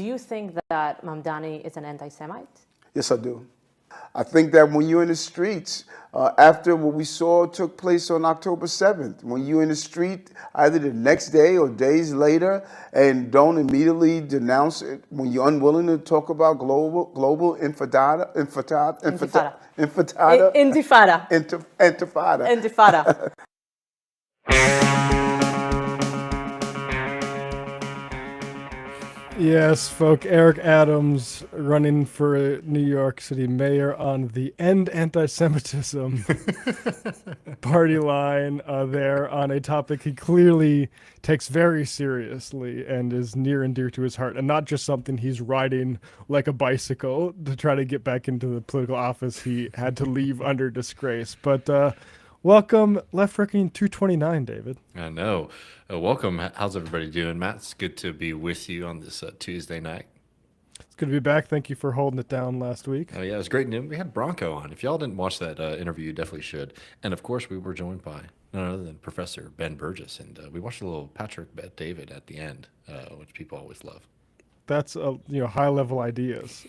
Do you think that Mamdani is an anti-Semite? Yes, I do. I think that when you're in the streets, after what we saw took place on October 7th, when you're in the street either the next day or days later and don't immediately denounce it, when you're unwilling to talk about global intifada. Yes, folk. Eric Adams running for New York City mayor on the End Anti-Semitism party line there on a topic he clearly takes very seriously and is near and dear to his heart, and not just something he's riding like a bicycle to try to get back into the political office he had to leave under disgrace. But welcome, Left Reckoning 229, David. I know. Welcome. How's everybody doing? Matt, it's good to be with you on this Tuesday night. It's good to be back. Thank you for holding it down last week. Oh, yeah, it was great. We had Bronco on. If y'all didn't watch that interview, you definitely should. And, of course, we were joined by none other than Professor Ben Burgess. And we watched a little Patrick Bet David at the end, which people always love. That's high-level ideas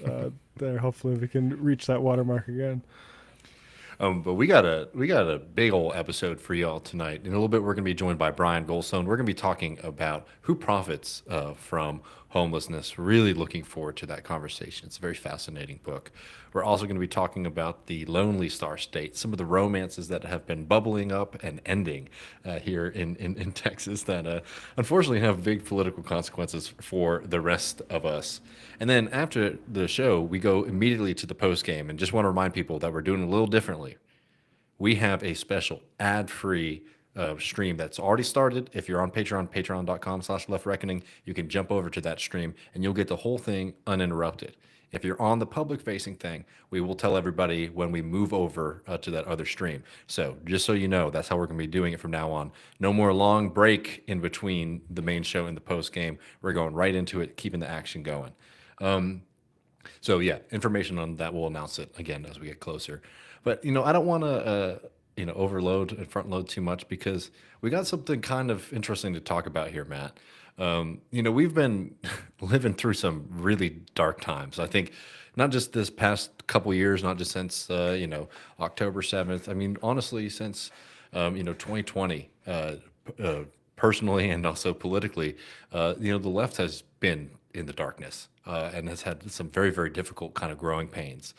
there. Hopefully we can reach that watermark again. But we got a big old episode for y'all tonight. In a little bit, we're going to be joined by Brian Goldstone. We're going to be talking about who profits from homelessness. Really looking forward to that conversation. It's a very fascinating book. We're also going to be talking about the Lonely Star State, some of the romances that have been bubbling up and ending here in Texas that unfortunately have big political consequences for the rest of us. And then after the show, we go immediately to the post game, and just want to remind people that we're doing it a little differently. We have a special ad-free stream that's already started. If you're on Patreon, patreon.com/leftreckoning, you can jump over to that stream and you'll get the whole thing uninterrupted. If you're on the public-facing thing, we will tell everybody when we move over to that other stream. So just so you know, that's how we're going to be doing it from now on. No more long break in between the main show and the post game. We're going right into it, keeping the action going. So yeah, information on that, we'll announce it again as we get closer. But I don't want to overload and front load too much because we got something kind of interesting to talk about here, Matt. We've been living through some really dark times. I think not just this past couple years, not just since October 7th. I mean, honestly, since 2020, personally and also politically, the left has been in the darkness and has had some very, very difficult kind of growing pains.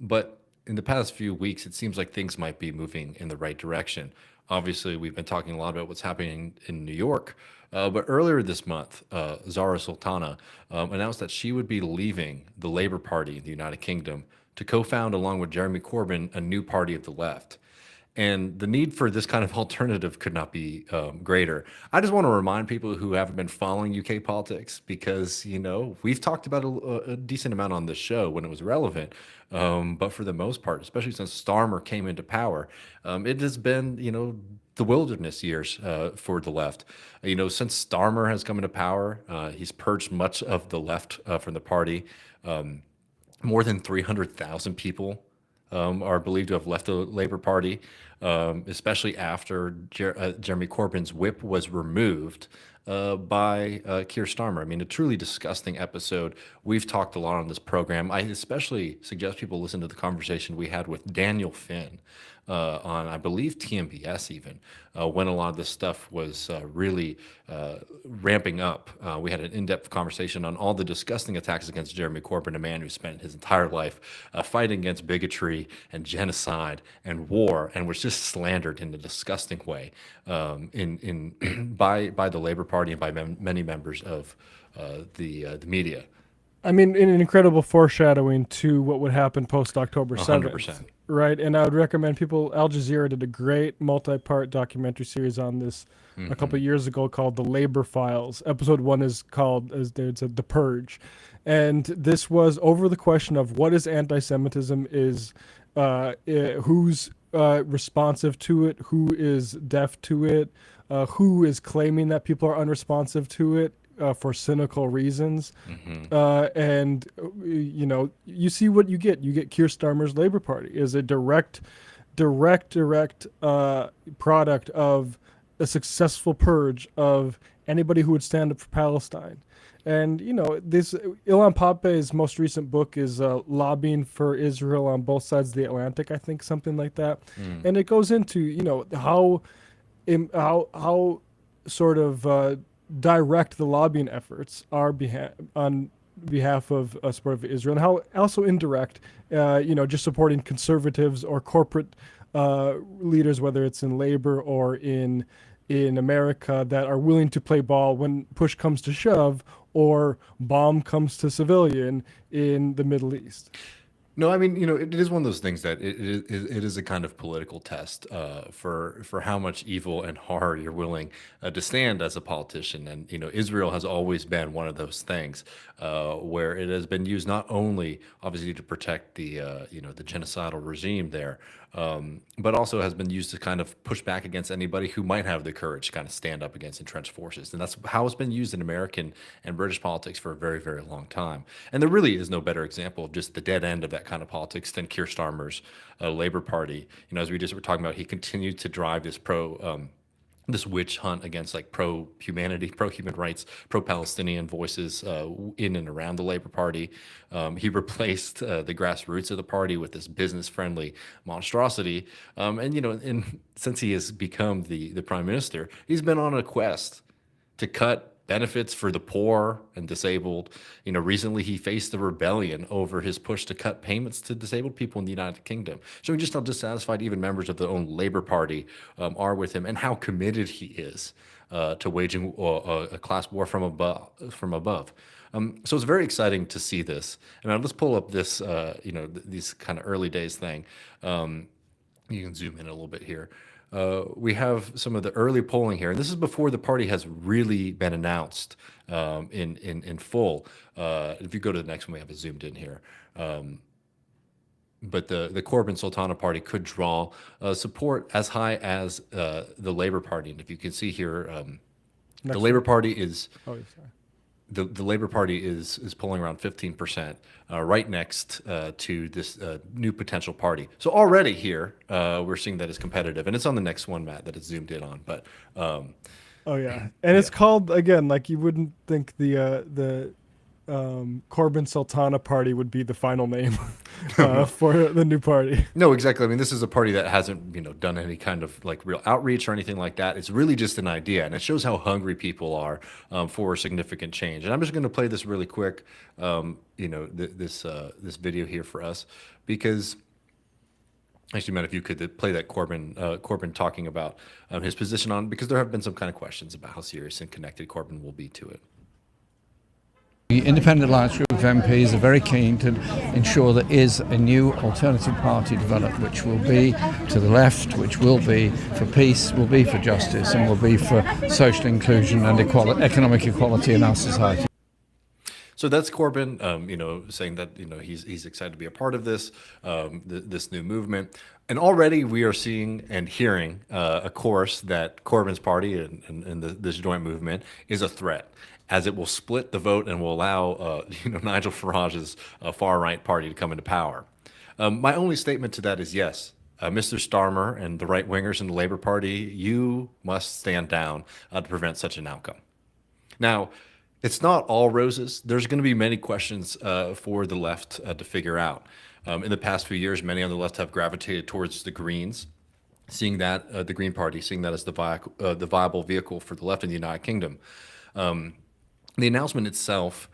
But in the past few weeks, it seems like things might be moving in the right direction. Obviously, we've been talking a lot about what's happening in New York. But earlier this month, Zara Sultana announced that she would be leaving the Labour Party in the United Kingdom to co-found, along with Jeremy Corbyn, a new party of the left. And the need for this kind of alternative could not be greater. I just want to remind people who haven't been following UK politics, because, we've talked about a decent amount on this show when it was relevant. But for the most part, especially since Starmer came into power, it has been, the wilderness years for the left. Since Starmer has come into power, he's purged much of the left from the party. More than 300,000 people are believed to have left the Labour Party, especially after Jeremy Corbyn's whip was removed by Keir Starmer. I mean, a truly disgusting episode. We've talked a lot on this program. I especially suggest people listen to the conversation we had with Daniel Finn on, I believe, TMBS even, when a lot of this stuff was really ramping up. We had an in-depth conversation on all the disgusting attacks against Jeremy Corbyn, a man who spent his entire life fighting against bigotry and genocide and war, and was just slandered in a disgusting way by the Labour Party and by many members of the media. I mean, an incredible foreshadowing to what would happen post-October 7th. 100%. Right, and I would recommend people, Al Jazeera did a great multi-part documentary series on this a couple of years ago called The Labor Files. Episode 1 is called, as David said, The Purge. And this was over the question of what is anti-Semitism, who's responsive to it, who is deaf to it, who is claiming that people are unresponsive to it, for cynical reasons. And, you see what you get. You get Keir Starmer's Labour Party is a direct product of a successful purge of anybody who would stand up for Palestine. And this Ilan Pappé's most recent book is Lobbying for Israel on Both Sides of the Atlantic, I think, something like that. And it goes into how sort of direct the lobbying efforts are on behalf of support of Israel, and how also indirect, just supporting conservatives or corporate leaders, whether it's in labor or in America, that are willing to play ball when push comes to shove or bomb comes to civilian in the Middle East. No, I mean, it is one of those things that it is a kind of political test for how much evil and horror you're willing to stand as a politician. And, Israel has always been one of those things where it has been used not only, obviously, to protect the genocidal regime there, but also has been used to kind of push back against anybody who might have the courage to kind of stand up against entrenched forces. And that's how it's been used in American and British politics for a very, very long time. And there really is no better example of just the dead end of that kind of politics than Keir Starmer's Labour Party. As we just were talking about, he continued to drive this witch hunt against like pro-humanity, pro-human rights, pro-Palestinian voices in and around the Labour Party. He replaced the grassroots of the party with this business-friendly monstrosity. And since he has become the prime minister, he's been on a quest to cut benefits for the poor and disabled. Recently he faced the rebellion over his push to cut payments to disabled people in the United Kingdom, showing just how dissatisfied even members of the own Labour Party are with him, and how committed he is to waging a class war from above. So it's very exciting to see this. And let's pull up this, these kind of early days thing. You can zoom in a little bit here. We have some of the early polling here, and this is before the party has really been announced in full. If you go to the next one, we have it zoomed in here. But the Corbyn Sultana party could draw support as high as the Labour Party, and if you can see here, the Labour Party is. Oh, sorry. The Labour Party is polling around 15%, right next to this new potential party. So already here, we're seeing that it's competitive, and it's on the next one, Matt, that it's zoomed in on. But oh yeah, and it's called, again, like you wouldn't think the Corbyn Sultana party would be the final name for the new party. No, exactly. I mean, this is a party that hasn't, done any kind of like real outreach or anything like that. It's really just an idea, and it shows how hungry people are for significant change. And I'm just going to play this really quick, this video here for us, because actually, Matt, if you could play that Corbyn talking about his position on, because there have been some kind of questions about how serious and connected Corbyn will be to it. The Independent Alliance Group of MPs are very keen to ensure there is a new alternative party developed, which will be to the left, which will be for peace, will be for justice, and will be for social inclusion and economic equality in our society. So that's Corbyn, saying that he's excited to be a part of this this new movement, and already we are seeing and hearing a course that Corbyn's party and this joint movement is a threat, as it will split the vote and will allow Nigel Farage's far right party to come into power. My only statement to that is yes. Mr. Starmer and the right wingers in the Labour Party, you must stand down to prevent such an outcome. Now, it's not all roses. There's going to be many questions for the left to figure out. In the past few years, many on the left have gravitated towards the Greens, seeing that the Green Party, seeing that as the viable vehicle for the left in the United Kingdom. The announcement itself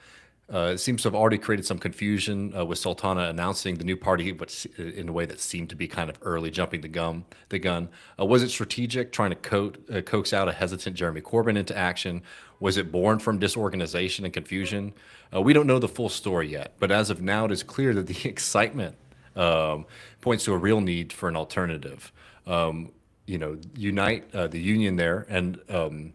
seems to have already created some confusion with Sultana announcing the new party, but in a way that seemed to be kind of early, jumping the gun. Was it strategic, trying to coax out a hesitant Jeremy Corbyn into action? Was it born from disorganization and confusion? We don't know the full story yet, but as of now, it is clear that the excitement points to a real need for an alternative. Unite, the union there, and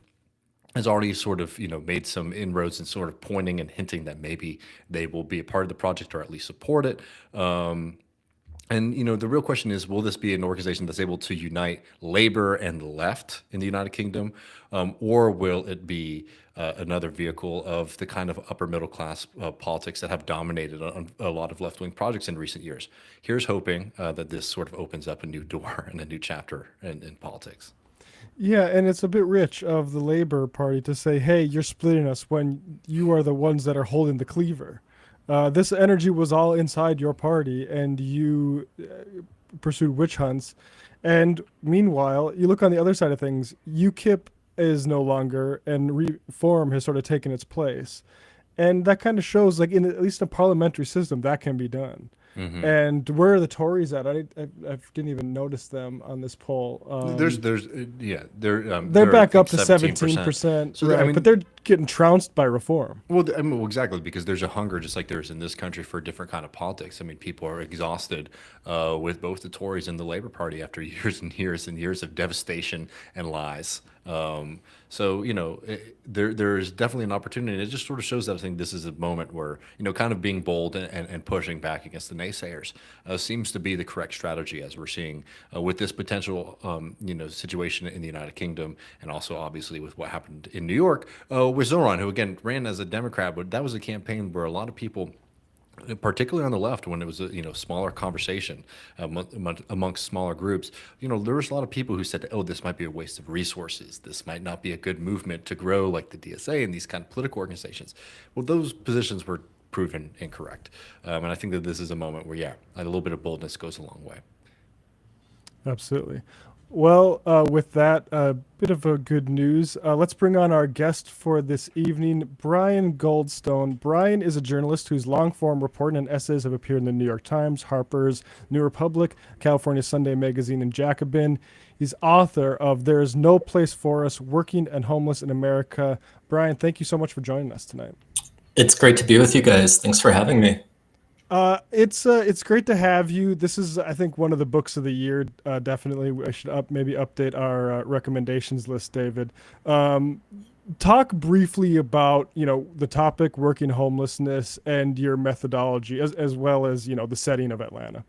has already sort of, made some inroads and sort of pointing and hinting that maybe they will be a part of the project or at least support it. And, the real question is, will this be an organization that's able to unite labor and left in the United Kingdom? Or will it be another vehicle of the kind of upper middle class politics that have dominated on a lot of left-wing projects in recent years? Here's hoping that this sort of opens up a new door and a new chapter in politics. Yeah, and it's a bit rich of the Labor Party to say, hey, you're splitting us when you are the ones that are holding the cleaver. This energy was all inside your party, and you pursued witch hunts. And meanwhile, you look on the other side of things, UKIP is no longer, and reform has sort of taken its place. And that kind of shows, like, in at least a parliamentary system, that can be done. Hmm. And where are the Tories at? I didn't even notice them on this poll. Yeah, they're They're back I up think to 17%, So right? I mean, But they're getting trounced by reform. well, I mean, well, exactly, because there's a hunger, just like there's in this country, for a different kind of politics. I mean, people are exhausted with both the Tories and the Labor Party after years and years and years of devastation and lies. So there's definitely an opportunity, and it just sort of shows that I think this is a moment where kind of being bold and pushing back against the naysayers seems to be the correct strategy, as we're seeing with this potential situation in the United Kingdom, and also obviously with what happened in New York with Zoran, who again ran as a Democrat, but that was a campaign where a lot of people, particularly on the left, when it was a smaller conversation amongst smaller groups, there was a lot of people who said, oh, this might be a waste of resources, this might not be a good movement to grow like the DSA and these kind of political organizations. Well, those positions were proven incorrect, and I think that this is a moment where a little bit of boldness goes a long way. Absolutely. Well, with that, a bit of a good news. Let's bring on our guest for this evening, Brian Goldstone. Brian is a journalist whose long-form reporting and essays have appeared in the New York Times, Harper's, New Republic, California Sunday Magazine, and Jacobin. He's author of There Is No Place for Us, Working and Homeless in America. Brian, thank you so much for joining us tonight. It's great to be with you guys. Thanks for having me. It's great to have you. This is, I think, one of the books of the year. Definitely, I should maybe update our recommendations list, David. Talk briefly about the topic, working homelessness, and your methodology, as well as the setting of Atlanta.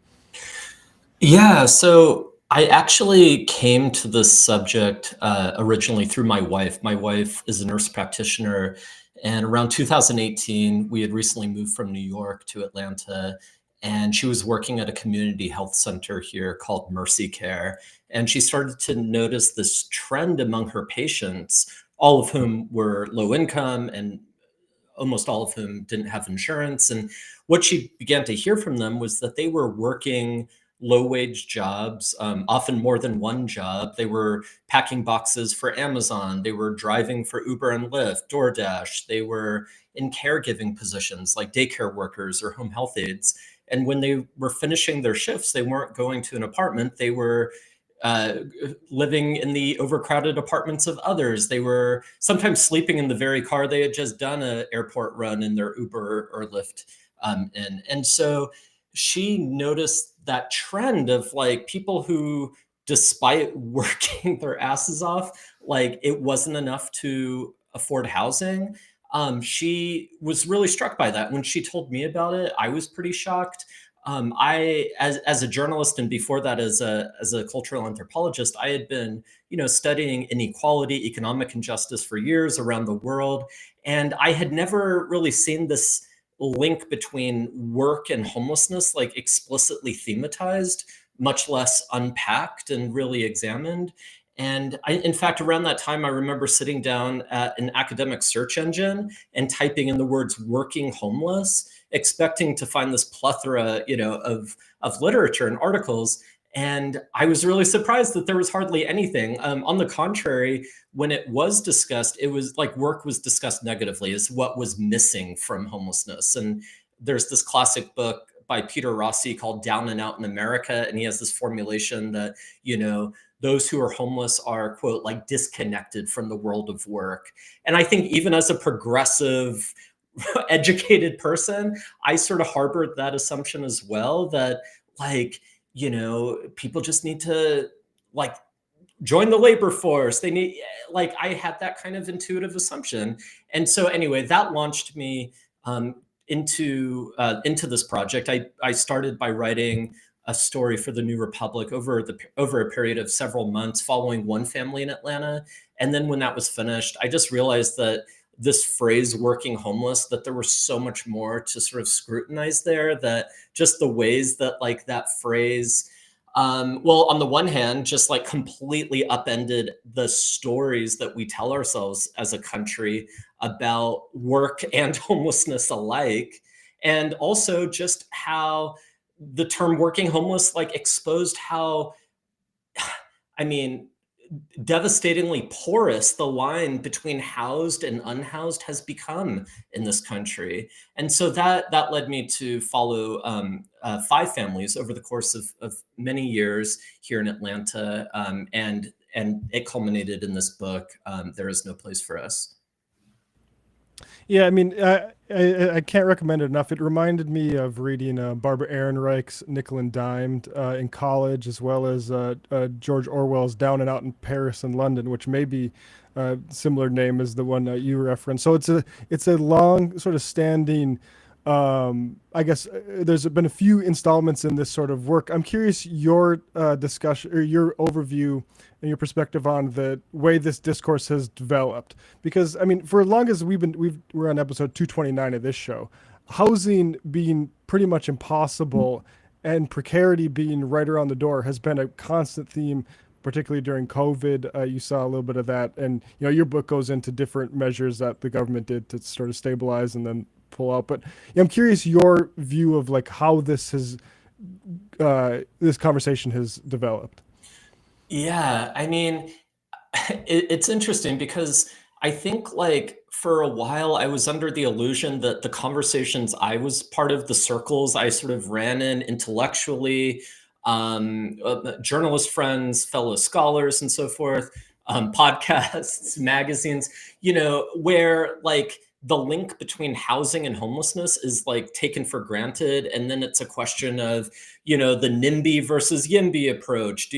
Yeah, so I actually came to this subject originally through my wife. My wife is a nurse practitioner. And around 2018, we had recently moved from New York to Atlanta, and she was working at a community health center here called Mercy Care. And she started to notice this trend among her patients, all of whom were low income and almost all of whom didn't have insurance. And what she began to hear from them was that they were working low-wage jobs, often more than one job. They were packing boxes for Amazon. They were driving for Uber and Lyft, DoorDash. They were in caregiving positions like daycare workers or home health aides. And when they were finishing their shifts, they weren't going to an apartment. They were living in the overcrowded apartments of others. They were sometimes sleeping in the very car they had just done an airport run in their Uber or Lyft in. And so she noticed that trend of like people who, despite working their asses off, like it wasn't enough to afford housing. She was really struck by that. When she told me about it, I was pretty shocked. I, as a journalist, and before that as a cultural anthropologist, I had been, studying inequality, economic injustice for years around the world, and I had never really seen this link between work and homelessness like explicitly thematized, much less unpacked and really examined. And in fact, around that time, I remember sitting down at an academic search engine and typing in the words "working homeless," expecting to find this plethora, of literature and articles. And I was really surprised that there was hardly anything. On the contrary, when it was discussed, it was like work was discussed negatively as what was missing from homelessness. And there's this classic book by Peter Rossi called Down and Out in America. And he has this formulation that, those who are homeless are, quote, like disconnected from the world of work. And I think even as a progressive, educated person, I sort of harbored that assumption as well, that people just need to join the labor force. They need, I had that kind of intuitive assumption. And so anyway, that launched me into this project. I started by writing a story for the New Republic over a period of several months following one family in Atlanta. And then when that was finished, I just realized that this phrase "working homeless," that there was so much more to sort of scrutinize there, that just the ways that that phrase Well, on the one hand, just like completely upended the stories that we tell ourselves as a country about work and homelessness alike. And also just how the term working homeless like exposed how, I mean, devastatingly porous the line between housed and unhoused has become in this country. And so that led me to follow 5 families over the course of many years here in Atlanta. And it culminated in this book, There Is No Place for Us. Yeah, I mean, I can't recommend it enough. It reminded me of reading Barbara Ehrenreich's Nickel and Dimed in college, as well as George Orwell's Down and Out in Paris and London, which may be a similar name as the one that you referenced. So it's a long sort of standing. I guess there's been a few installments in this sort of work. I'm curious your discussion or your overview and your perspective on the way this discourse has developed. Because I mean, for as long as we're on episode 229 of this show, housing being pretty much impossible and precarity being right around the door has been a constant theme. Particularly during COVID, you saw a little bit of that, and your book goes into different measures that the government did to sort of stabilize and then pull out. But I'm curious your view of like how this conversation has developed. Yeah, I mean, it's interesting because I think like for a while I was under the illusion that the conversations I was part of, the circles I sort of ran in intellectually, journalist friends, fellow scholars, and so forth, podcasts, magazines, where like the link between housing and homelessness is like taken for granted. And then it's a question of, the NIMBY versus YIMBY approach.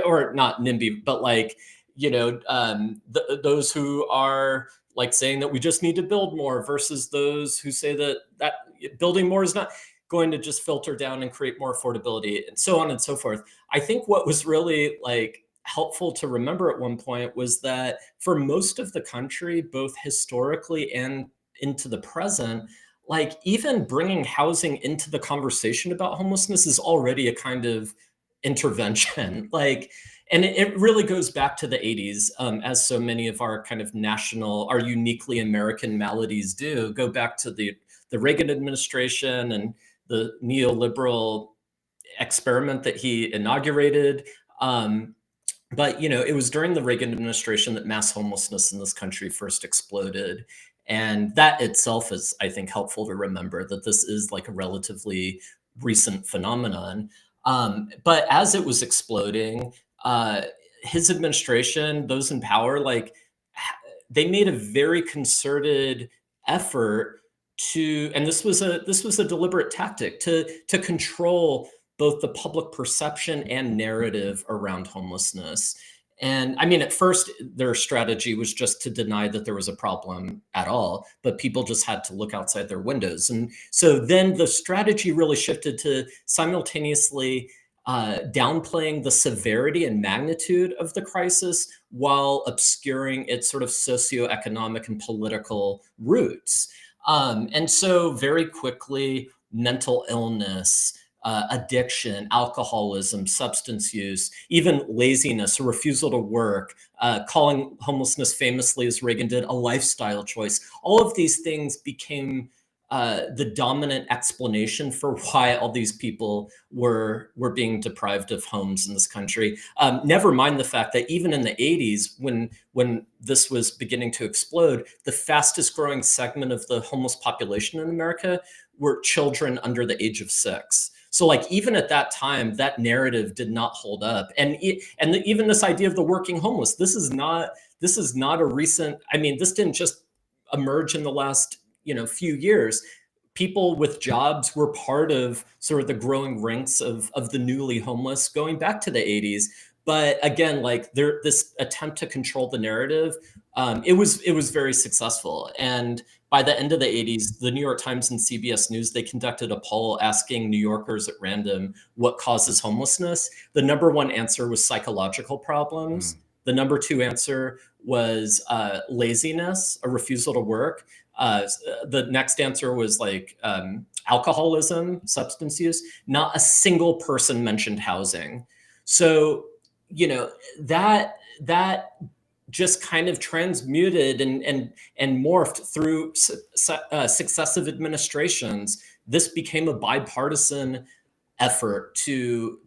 Or not NIMBY, but like, those who are like saying that we just need to build more versus those who say that building more is not going to just filter down and create more affordability, and so on and so forth. I think what was really like helpful to remember at one point was that for most of the country, both historically and into the present, like even bringing housing into the conversation about homelessness is already a kind of intervention. Like, and it really goes back to the 80s, as so many of our kind of our uniquely American maladies do, go back to the Reagan administration and the neoliberal experiment that he inaugurated. But, it was during the Reagan administration that mass homelessness in this country first exploded. And that itself is, I think, helpful to remember that this is like a relatively recent phenomenon. But as it was exploding, his administration, those in power, like they made a very concerted effort and this was a deliberate tactic to control both the public perception and narrative around homelessness. And I mean, at first, their strategy was just to deny that there was a problem at all, but people just had to look outside their windows. And so then the strategy really shifted to simultaneously downplaying the severity and magnitude of the crisis while obscuring its sort of socioeconomic and political roots. And so very quickly, mental illness, addiction, alcoholism, substance use, even laziness, a refusal to work, calling homelessness famously, as Reagan did, a lifestyle choice. All of these things became the dominant explanation for why all these people were being deprived of homes in this country. Never mind the fact that even in the 80s, when this was beginning to explode, the fastest growing segment of the homeless population in America were children under the age of 6. So like even at that time, that narrative did not hold up. And even this idea of the working homeless, this is not a recent, I mean, this didn't just emerge in the last few years. People with jobs were part of sort of the growing ranks of the newly homeless going back to the 80s. But again, like this attempt to control the narrative, it was very successful. And by the end of the 80s, the New York Times and CBS News, they conducted a poll asking New Yorkers at random what causes homelessness. The number one answer was psychological problems. The number two answer was laziness, a refusal to work. The next answer was like alcoholism, substance use. Not a single person mentioned housing. So, that just kind of transmuted and morphed through successive administrations. This became a bipartisan effort to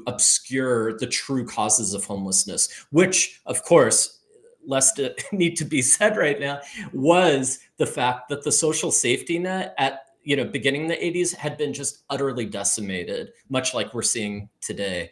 obscure the true causes of homelessness, which, of course, lest it need to be said right now, was the fact that the social safety net at beginning in the 80s had been just utterly decimated, much like we're seeing today,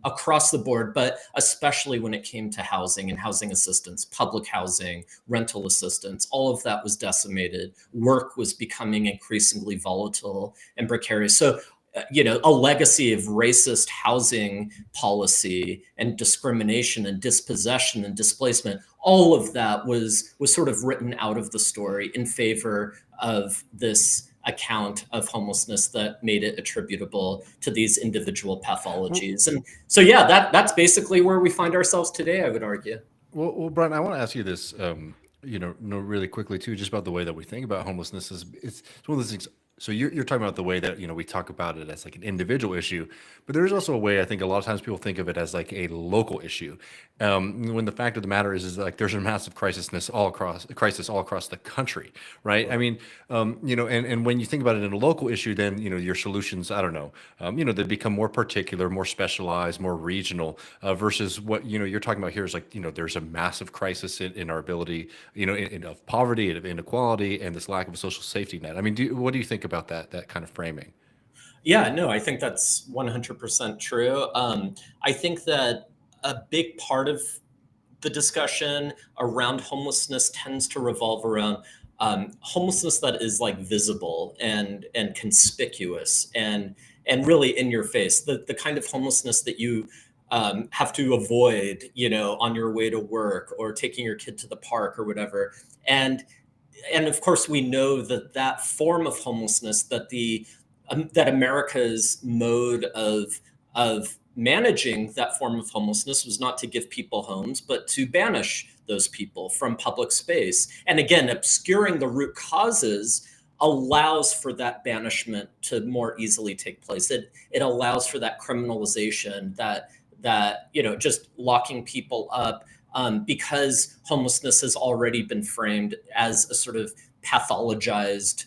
across the board, but especially when it came to housing and housing assistance, public housing, rental assistance. All of that was decimated. Work was becoming increasingly volatile and precarious. So a legacy of racist housing policy and discrimination and dispossession and displacement, all of that was sort of written out of the story in favor of this account of homelessness that made it attributable to these individual pathologies. And so, that's basically where we find ourselves today, I would argue. Well, Brian, I want to ask you this, really quickly too, just about the way that we think about homelessness. It's one of those things. So you're talking about the way that, we talk about it as like an individual issue, but there's also a way I think a lot of times people think of it as like a local issue. When the fact of the matter is like there's a massive crisis all across the country, right? I mean, and when you think about it in a local issue, then, your solutions, I don't know, they become more particular, more specialized, more regional, versus what, you're talking about here is like, there's a massive crisis in our ability, of poverty and of inequality and this lack of a social safety net. I mean, what do you think about that kind of framing? Yeah, no, I think that's 100% true. I think that a big part of the discussion around homelessness tends to revolve around homelessness that is like visible and conspicuous and really in your face, the kind of homelessness that you have to avoid, on your way to work or taking your kid to the park or whatever. And of course, we know that form of homelessness, that that America's mode of managing that form of homelessness was not to give people homes, but to banish those people from public space. And again, obscuring the root causes allows for that banishment to more easily take place. It allows for that criminalization, that just locking people up, because homelessness has already been framed as a sort of pathologized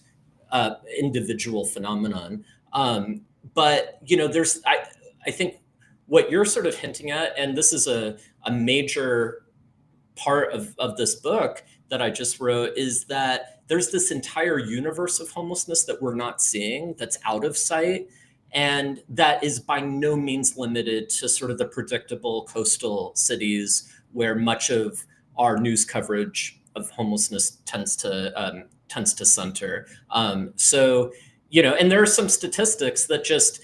individual phenomenon. But I think what you're sort of hinting at, and this is a major part of this book that I just wrote, is that there's this entire universe of homelessness that we're not seeing, that's out of sight, and that is by no means limited to sort of the predictable coastal cities where much of our news coverage of homelessness tends to center. So, and there are some statistics that just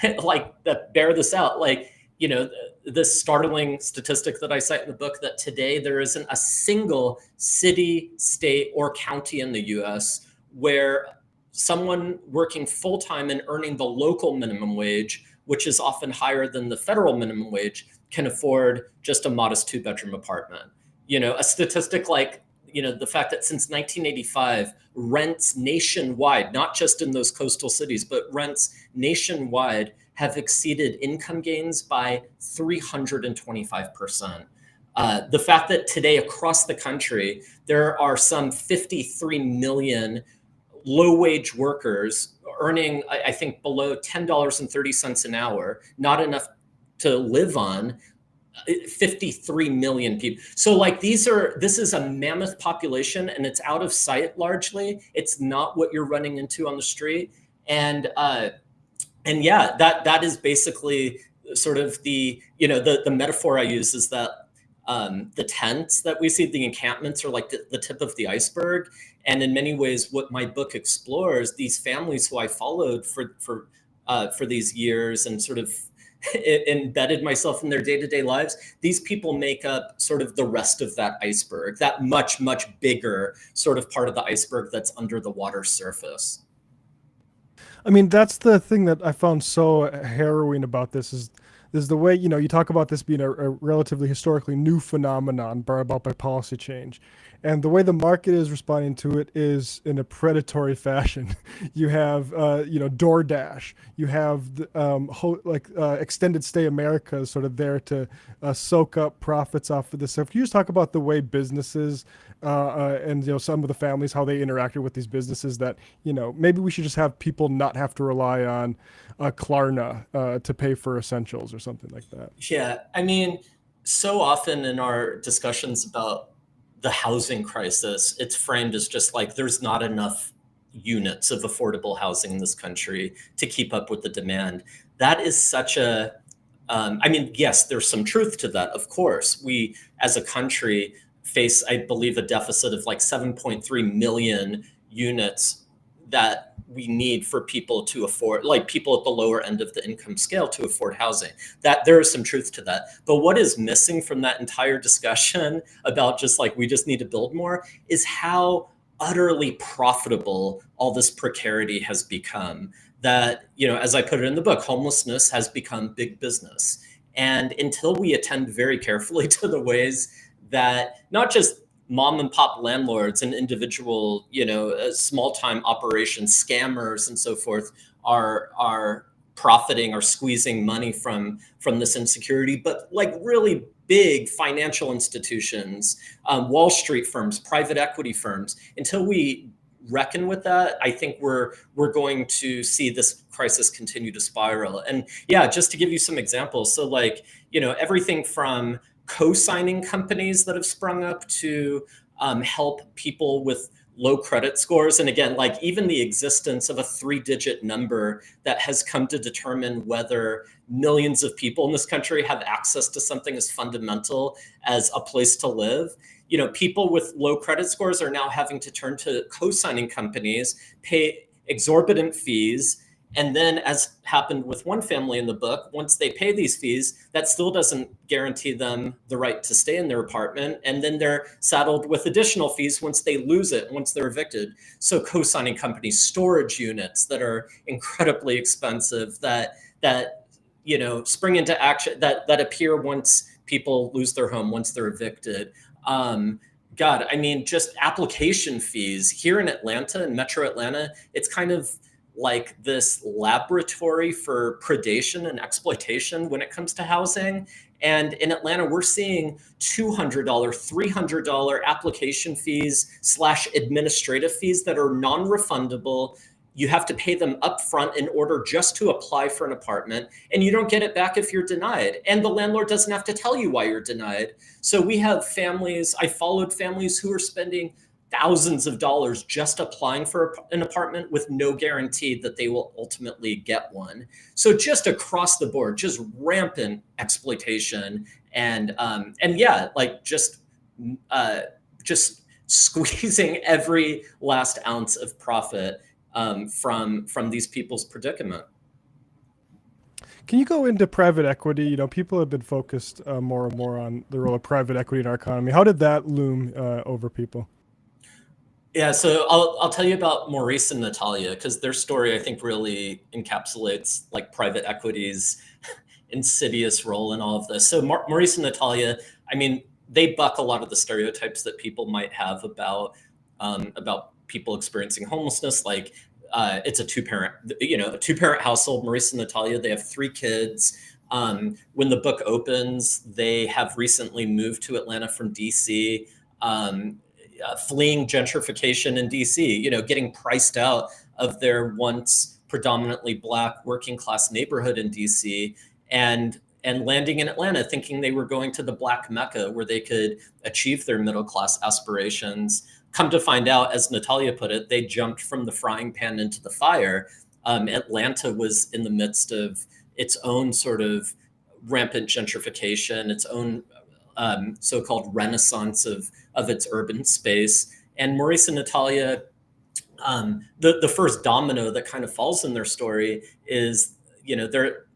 that bear this out. This startling statistic that I cite in the book, that today there isn't a single city, state, or county in the US where someone working full-time and earning the local minimum wage, which is often higher than the federal minimum wage, can afford just a modest 2-bedroom apartment. A statistic like, the fact that since 1985, rents nationwide, not just in those coastal cities, but rents nationwide have exceeded income gains by 325%. The fact that today across the country, there are some 53 million low-wage workers earning, I think, below $10.30 an hour, not enough to live on, 53 million people. So this is a mammoth population, and it's out of sight largely. It's not what you're running into on the street. And that is basically sort of the metaphor I use is that the tents that we see, the encampments, are like the tip of the iceberg. And in many ways, what my book explores, these families who I followed for these years and sort of embedded myself in their day-to-day lives, these people make up sort of the rest of that iceberg, that much, much bigger sort of part of the iceberg that's under the water surface. I mean, that's the thing that I found so harrowing about this, is is the way, you talk about this being a relatively historically new phenomenon brought about by policy change. And the way the market is responding to it is in a predatory fashion. You have, DoorDash. You have Extended Stay America is sort of there to soak up profits off of this stuff. Can you just talk about the way businesses and some of the families, how they interacted with these businesses that, maybe we should just have people not have to rely on Klarna to pay for essentials or something like that. Yeah, I mean, so often in our discussions about the housing crisis, it's framed as just like there's not enough units of affordable housing in this country to keep up with the demand. That is such a, yes, there's some truth to that. Of course, we as a country face, I believe, a deficit of like 7.3 million units that we need for people to afford, like people at the lower end of the income scale to afford housing. That there is some truth to that. But what is missing from that entire discussion about just like, we just need to build more, is how utterly profitable all this precarity has become. That, as I put it in the book, homelessness has become big business. And until we attend very carefully to the ways that not just mom and pop landlords and individual, small time operations, scammers and so forth are profiting or squeezing money from this insecurity, but like really big financial institutions, Wall Street firms, private equity firms. Until we reckon with that, I think we're going to see this crisis continue to spiral. And yeah, just to give you some examples. So like, everything from co-signing companies that have sprung up to help people with low credit scores. And again, like even the existence of a 3-digit number that has come to determine whether millions of people in this country have access to something as fundamental as a place to live. People with low credit scores are now having to turn to co-signing companies, pay exorbitant fees. And then, as happened with one family in the book, once they pay these fees, that still doesn't guarantee them the right to stay in their apartment. And then they're saddled with additional fees once they lose it, once they're evicted. So co-signing companies, storage units that are incredibly expensive, that spring into action, that appear once people lose their home, once they're evicted. Just application fees here in Atlanta, in Metro Atlanta, it's kind of like this laboratory for predation and exploitation when it comes to housing. And in Atlanta, we're seeing $200, $300 application fees / administrative fees that are non-refundable. You have to pay them upfront in order just to apply for an apartment, and you don't get it back if you're denied. And the landlord doesn't have to tell you why you're denied. So we have families, I followed families who are spending thousands of dollars just applying for an apartment with no guarantee that they will ultimately get one. So just across the board, just rampant exploitation and just squeezing every last ounce of profit from these people's predicament. Can you go into private equity? People have been focused more and more on the role of private equity in our economy. How did that loom over people? Yeah, so I'll tell you about Maurice and Natalia, because their story, I think, really encapsulates like private equity's insidious role in all of this. So Maurice and Natalia, they buck a lot of the stereotypes that people might have about people experiencing homelessness. Like it's a two-parent household. Maurice and Natalia, they have 3 kids. When the book opens, they have recently moved to Atlanta from DC. Fleeing gentrification in DC, getting priced out of their once predominantly Black working class neighborhood in DC, and landing in Atlanta thinking they were going to the Black Mecca where they could achieve their middle class aspirations. Come to find out, as Natalia put it, they jumped from the frying pan into the fire. Atlanta was in the midst of its own sort of rampant gentrification, its own so-called renaissance of its urban space. And Maurice and Natalia, the first domino that kind of falls in their story is,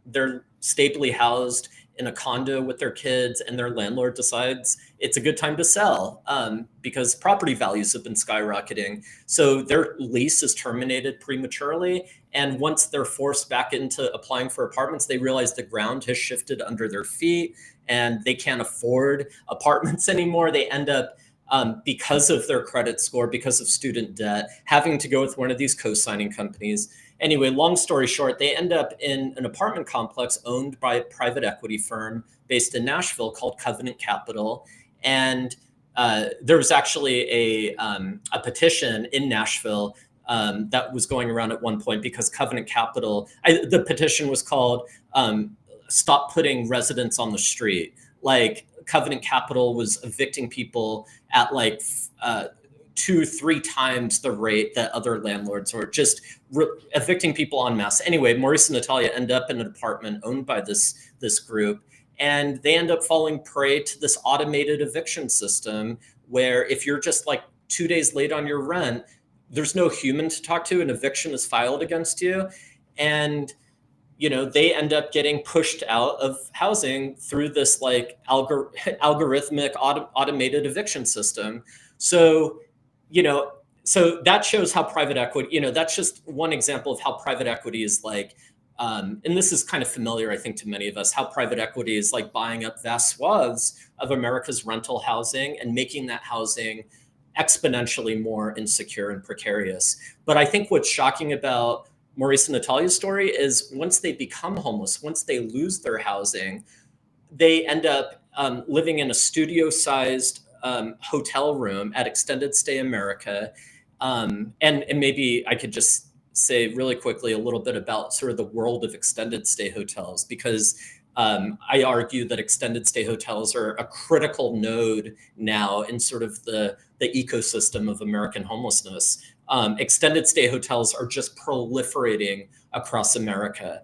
they're stably housed in a condo with their kids, and their landlord decides it's a good time to sell because property values have been skyrocketing. So their lease is terminated prematurely. And once they're forced back into applying for apartments, they realize the ground has shifted under their feet and they can't afford apartments anymore. They end up, because of their credit score, because of student debt, having to go with one of these co-signing companies. Anyway, long story short, they end up in an apartment complex owned by a private equity firm based in Nashville called Covenant Capital. And there was actually a petition in Nashville that was going around at one point because Covenant Capital, the petition was called Stop Putting Residents on the Street. Like, Covenant Capital was evicting people at like 2-3 times the rate that other landlords were, just evicting people en masse. Anyway, Maurice and Natalia end up in an apartment owned by this group, and they end up falling prey to this automated eviction system where if you're just like 2 days late on your rent, there's no human to talk to, an eviction is filed against you. And they end up getting pushed out of housing through this like algorithmic automated eviction system. So so that shows how private equity, that's just one example of how private equity is like, and this is kind of familiar, I think, to many of us, how private equity is like buying up vast swaths of America's rental housing and making that housing exponentially more insecure and precarious. But I think what's shocking about Maurice and Natalia's story is once they become homeless, once they lose their housing, they end up living in a studio-sized hotel room at Extended Stay America. And maybe I could just say really quickly a little bit about sort of the world of extended stay hotels, because I argue that extended stay hotels are a critical node now in sort of the ecosystem of American homelessness. Extended stay hotels are just proliferating across America.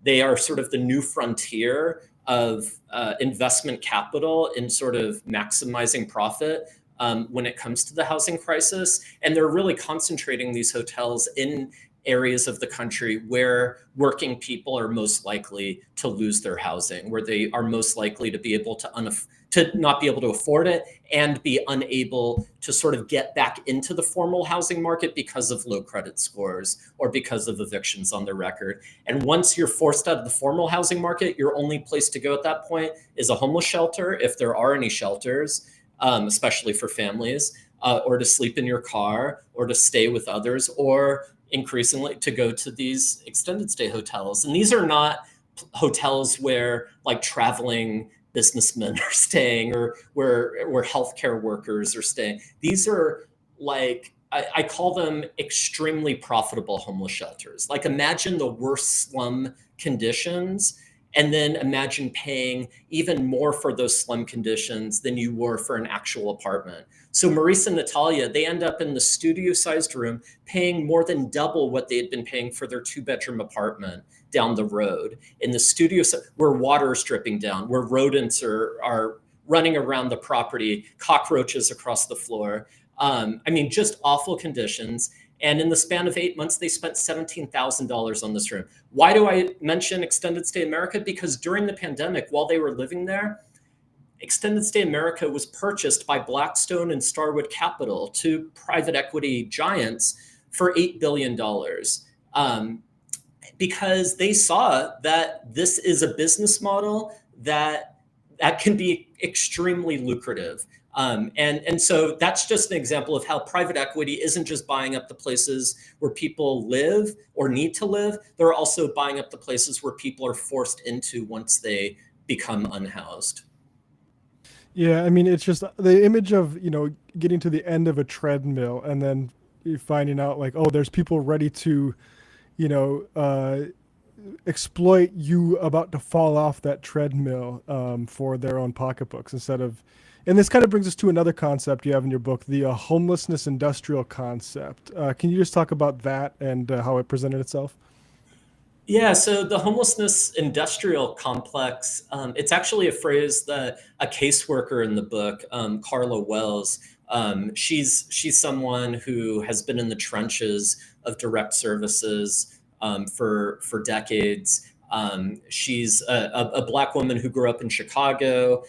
They are sort of the new frontier of investment capital in sort of maximizing profit when it comes to the housing crisis. And they're really concentrating these hotels in areas of the country where working people are most likely to lose their housing, where they are most likely to be able to not be able to afford it and be unable to sort of get back into the formal housing market because of low credit scores or because of evictions on their record. And once you're forced out of the formal housing market, your only place to go at that point is a homeless shelter, if there are any shelters, especially for families, or to sleep in your car, or to stay with others, or increasingly to go to these extended stay hotels. And these are not hotels where like traveling businessmen are staying or where healthcare workers are staying. These are like, I call them extremely profitable homeless shelters. Like, imagine the worst slum conditions, and then imagine paying even more for those slum conditions than you were for an actual apartment. So Maurice and Natalia, they end up in the studio-sized room paying more than double what they had been paying for their 2-bedroom apartment down the road. In the studio, where water is dripping down, where rodents are running around the property, cockroaches across the floor. I mean, just awful conditions. And in the span of 8 months, they spent $17,000 on this room. Why do I mention Extended Stay America? Because during the pandemic, while they were living there, Extended Stay America was purchased by Blackstone and Starwood Capital, two private equity giants, for $8 billion. Because they saw that this is a business model that can be extremely lucrative. And so that's just an example of how private equity isn't just buying up the places where people live or need to live. They're also buying up the places where people are forced into once they become unhoused. Yeah, I mean, it's just the image of, getting to the end of a treadmill and then finding out like, oh, there's people ready to, exploit you about to fall off that treadmill for their own pocketbooks instead of. And this kind of brings us to another concept you have in your book, the homelessness industrial concept. Can you just talk about that and how it presented itself? Yeah, so the homelessness industrial complex, it's actually a phrase that a caseworker in the book, Carla Wells, she's someone who has been in the trenches of direct services for decades. She's a Black woman who grew up in Chicago,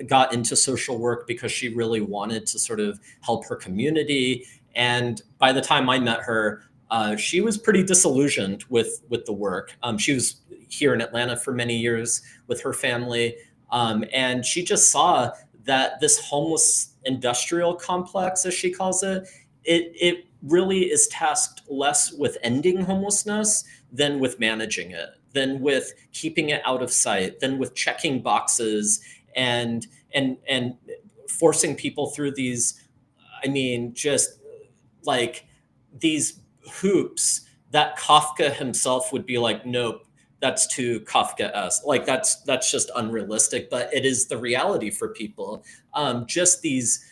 got into social work because she really wanted to sort of help her community. And by the time I met her, she was pretty disillusioned with the work. She was here in Atlanta for many years with her family. And she just saw that this homeless industrial complex, as she calls it, it really is tasked less with ending homelessness than with managing it, than with keeping it out of sight, than with checking boxes and forcing people through these, I mean, just like these hoops that Kafka himself would be like, nope, that's too Kafka-esque. Like that's just unrealistic, but it is the reality for people. Just these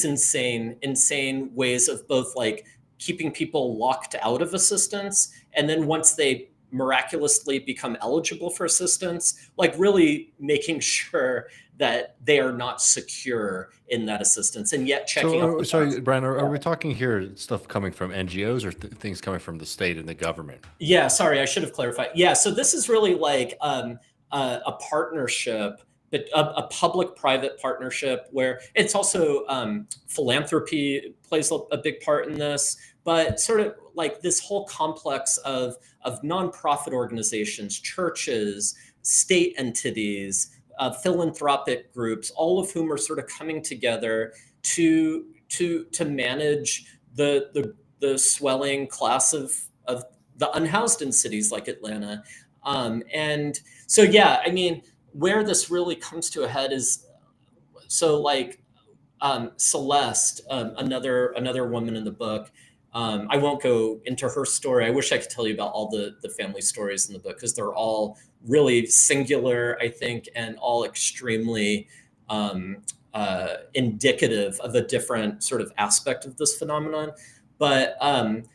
insane ways of both like keeping people locked out of assistance, and then once they miraculously become eligible for assistance, like really making sure that they are not secure in that assistance, and yet checking out. Sorry, Brian, are we talking here stuff coming from NGOs or things coming from the state and the government? Yeah, sorry, I should have clarified. Yeah, so this is really like a partnership, but a public-private partnership where it's also philanthropy plays a big part in this, but sort of like this whole complex of nonprofit organizations, churches, state entities, philanthropic groups, all of whom are sort of coming together to manage the swelling class of the unhoused in cities like Atlanta. And so, yeah, I mean, where this really comes to a head is, so like Celeste, another woman in the book, I won't go into her story. I wish I could tell you about all the family stories in the book, because they're all really singular, I think, and all extremely indicative of a different sort of aspect of this phenomenon. But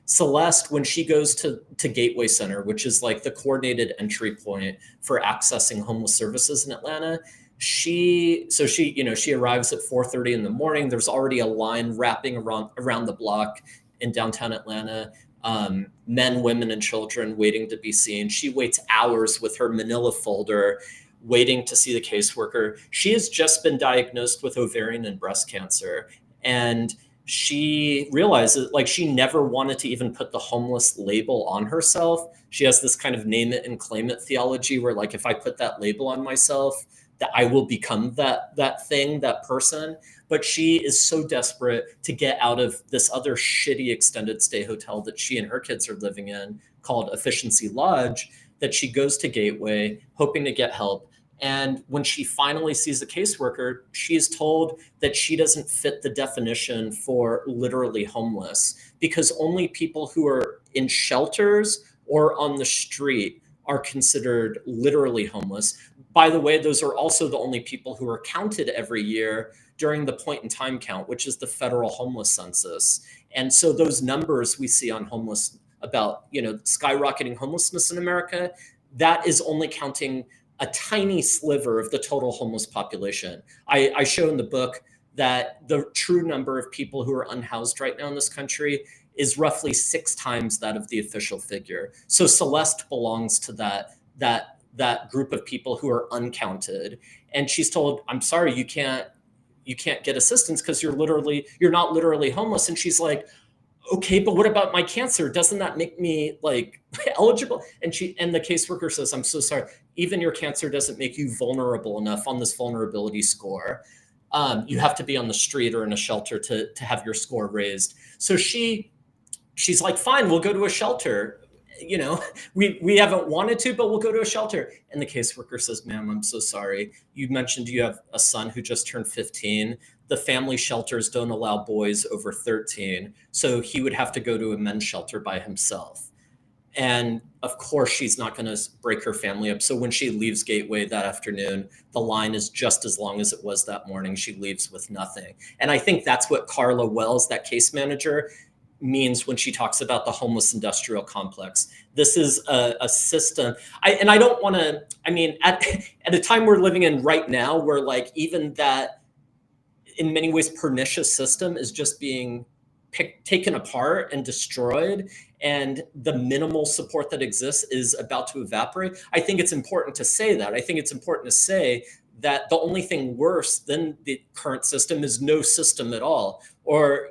Celeste, when she goes to Gateway Center, which is like the coordinated entry point for accessing homeless services in Atlanta, she arrives at 4:30 in the morning. There's already a line wrapping around the block in downtown Atlanta, men, women, and children waiting to be seen. She waits hours with her manila folder, waiting to see the caseworker. She has just been diagnosed with ovarian and breast cancer. And she realizes, like, she never wanted to even put the homeless label on herself. She has this kind of name it and claim it theology where, like, if I put that label on myself, that I will become that thing, that person. But she is so desperate to get out of this other shitty extended stay hotel that she and her kids are living in called Efficiency Lodge, that she goes to Gateway hoping to get help. And when she finally sees the caseworker, she is told that she doesn't fit the definition for literally homeless, because only people who are in shelters or on the street are considered literally homeless. By the way, those are also the only people who are counted every year during the point in time count, which is the federal homeless census. And so those numbers we see on homeless about, skyrocketing homelessness in America, that is only counting a tiny sliver of the total homeless population. I show in the book that the true number of people who are unhoused right now in this country is roughly 6 times that of the official figure. So Celeste belongs to that group of people who are uncounted. And she's told, I'm sorry, you can't get assistance because you're not literally homeless. And she's like, okay, but what about my cancer? Doesn't that make me like eligible? And the caseworker says, I'm so sorry. Even your cancer doesn't make you vulnerable enough on this vulnerability score. You have to be on the street or in a shelter to have your score raised. So she's like, fine, we'll go to a shelter. We haven't wanted to, but we'll go to a shelter. And the caseworker says, ma'am, I'm so sorry. You mentioned you have a son who just turned 15. The family shelters don't allow boys over 13. So he would have to go to a men's shelter by himself. And of course, she's not going to break her family up. So when she leaves Gateway that afternoon, the line is just as long as it was that morning. She leaves with nothing. And I think that's what Carla Wells, that case manager, means when she talks about the homeless industrial complex. This is a system. I don't want to, at a time we're living in right now, where like even that in many ways pernicious system is just being taken apart and destroyed, and the minimal support that exists is about to evaporate. I think it's important to say that. I think it's important to say that the only thing worse than the current system is no system at all, or,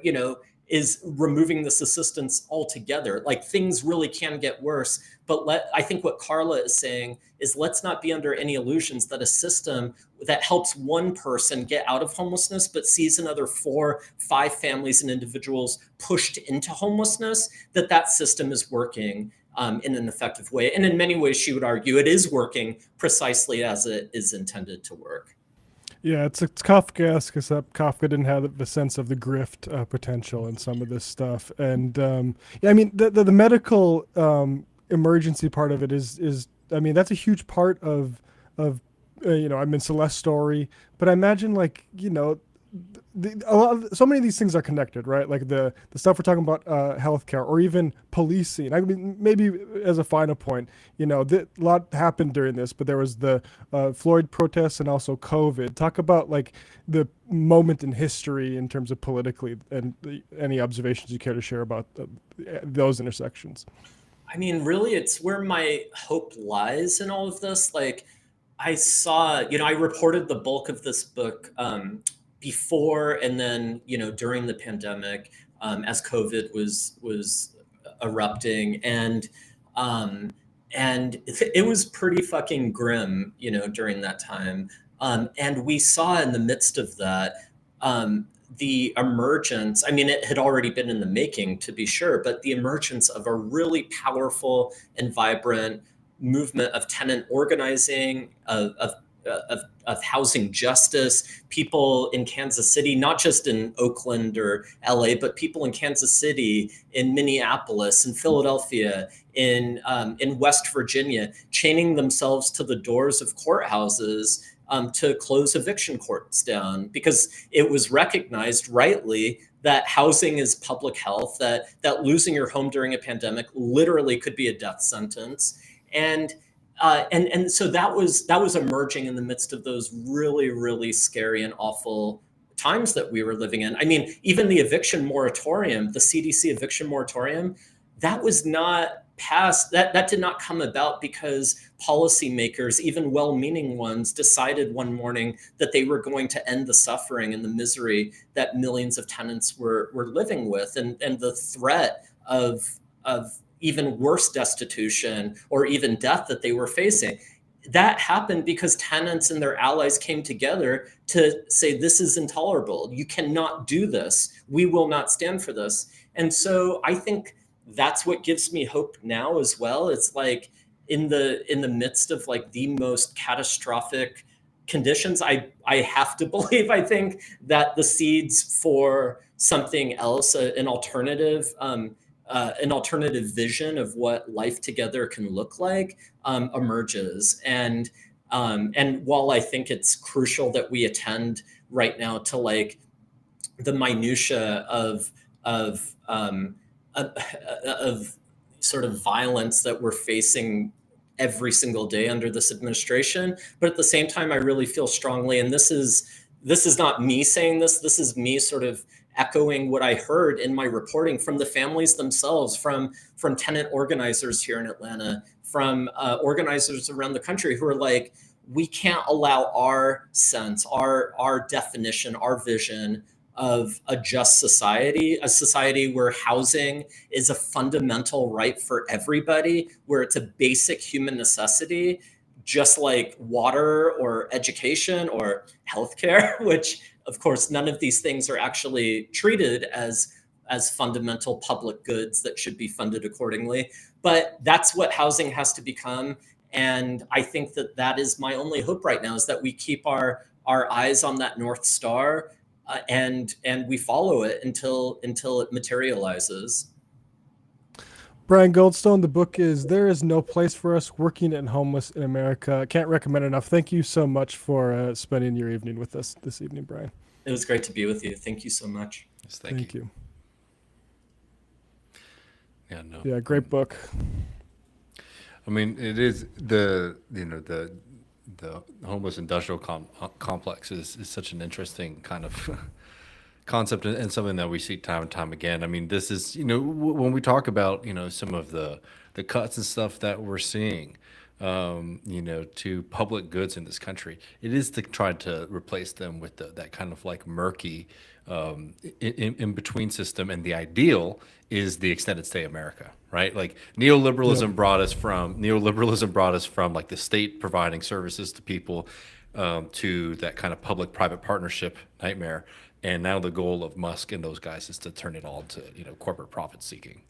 is removing this assistance altogether. Like, things really can get worse. But I think what Carla is saying is, let's not be under any illusions that a system that helps one person get out of homelessness, but sees another 4, 5 families and individuals pushed into homelessness, that system is working in an effective way. And in many ways, she would argue it is working precisely as it is intended to work. Yeah, it's Kafkaesque, except Kafka didn't have the sense of the grift potential in some of this stuff. And yeah, I mean, the medical emergency part of it is I mean, that's a huge part of I mean, Celeste's story, but I imagine, like, so many of these things are connected, right? Like the stuff we're talking about, healthcare, or even policing. I mean, maybe as a final point, a lot happened during this, but there was the Floyd protests and also COVID. Talk about, like, the moment in history in terms of politically, and any observations you care to share about those intersections. I mean, really, it's where my hope lies in all of this. Like, I saw, I reported the bulk of this book before and then, during the pandemic, as COVID was erupting, and it was pretty fucking grim, during that time. And we saw in the midst of that the emergence. I mean, it had already been in the making, to be sure, but the emergence of a really powerful and vibrant movement of tenant organizing, of housing justice, people in Kansas City, not just in Oakland or LA, but people in Kansas City, in Minneapolis, in Philadelphia, in West Virginia, chaining themselves to the doors of courthouses to close eviction courts down, because it was recognized rightly that housing is public health, that losing your home during a pandemic literally could be a death sentence. And so that was emerging in the midst of those really, really scary and awful times that we were living in. I mean, even the eviction moratorium, the CDC eviction moratorium, that was not passed. That did not come about because policymakers, even well-meaning ones, decided one morning that they were going to end the suffering and the misery that millions of tenants were living with, and the threat of even worse destitution or even death that they were facing. That happened because tenants and their allies came together to say, this is intolerable. You cannot do this. We will not stand for this. And so I think that's what gives me hope now as well. It's like in the midst of, like, the most catastrophic conditions, I have to believe, I think, that the seeds for something else, an alternative vision of what life together can look like, emerges. And while I think it's crucial that we attend right now to, like, the minutia of sort of violence that we're facing every single day under this administration, but at the same time, I really feel strongly, and this is not me saying this is me sort of echoing what I heard in my reporting from the families themselves, from tenant organizers here in Atlanta, from organizers around the country, who are like, we can't allow our sense, our definition, our vision of a just society, a society where housing is a fundamental right for everybody, where it's a basic human necessity, just like water or education or healthcare, which, of course, none of these things are actually treated as fundamental public goods that should be funded accordingly. But that's what housing has to become. And I think that is my only hope right now, is that we keep our eyes on that North Star, and we follow it until it materializes. Brian Goldstone, the book is There Is No Place for Us, Working and Homeless in America. Can't recommend enough. Thank you so much for spending your evening with us this evening, Brian. It was great to be with you. Thank you so much. Yes, thank you. Yeah, no. Yeah, great book. I mean, it is the homeless industrial complex is such an interesting kind of concept and something that we see time and time again. I mean, this is, when we talk about, some of the cuts and stuff that we're seeing, to public goods in this country, it is to try to replace them with that kind of like murky in between system. And the ideal is the extended stay America, right? Like neoliberalism brought us from like the state providing services to people to that kind of public-private partnership nightmare. And now the goal of Musk and those guys is to turn it all to, corporate profit seeking.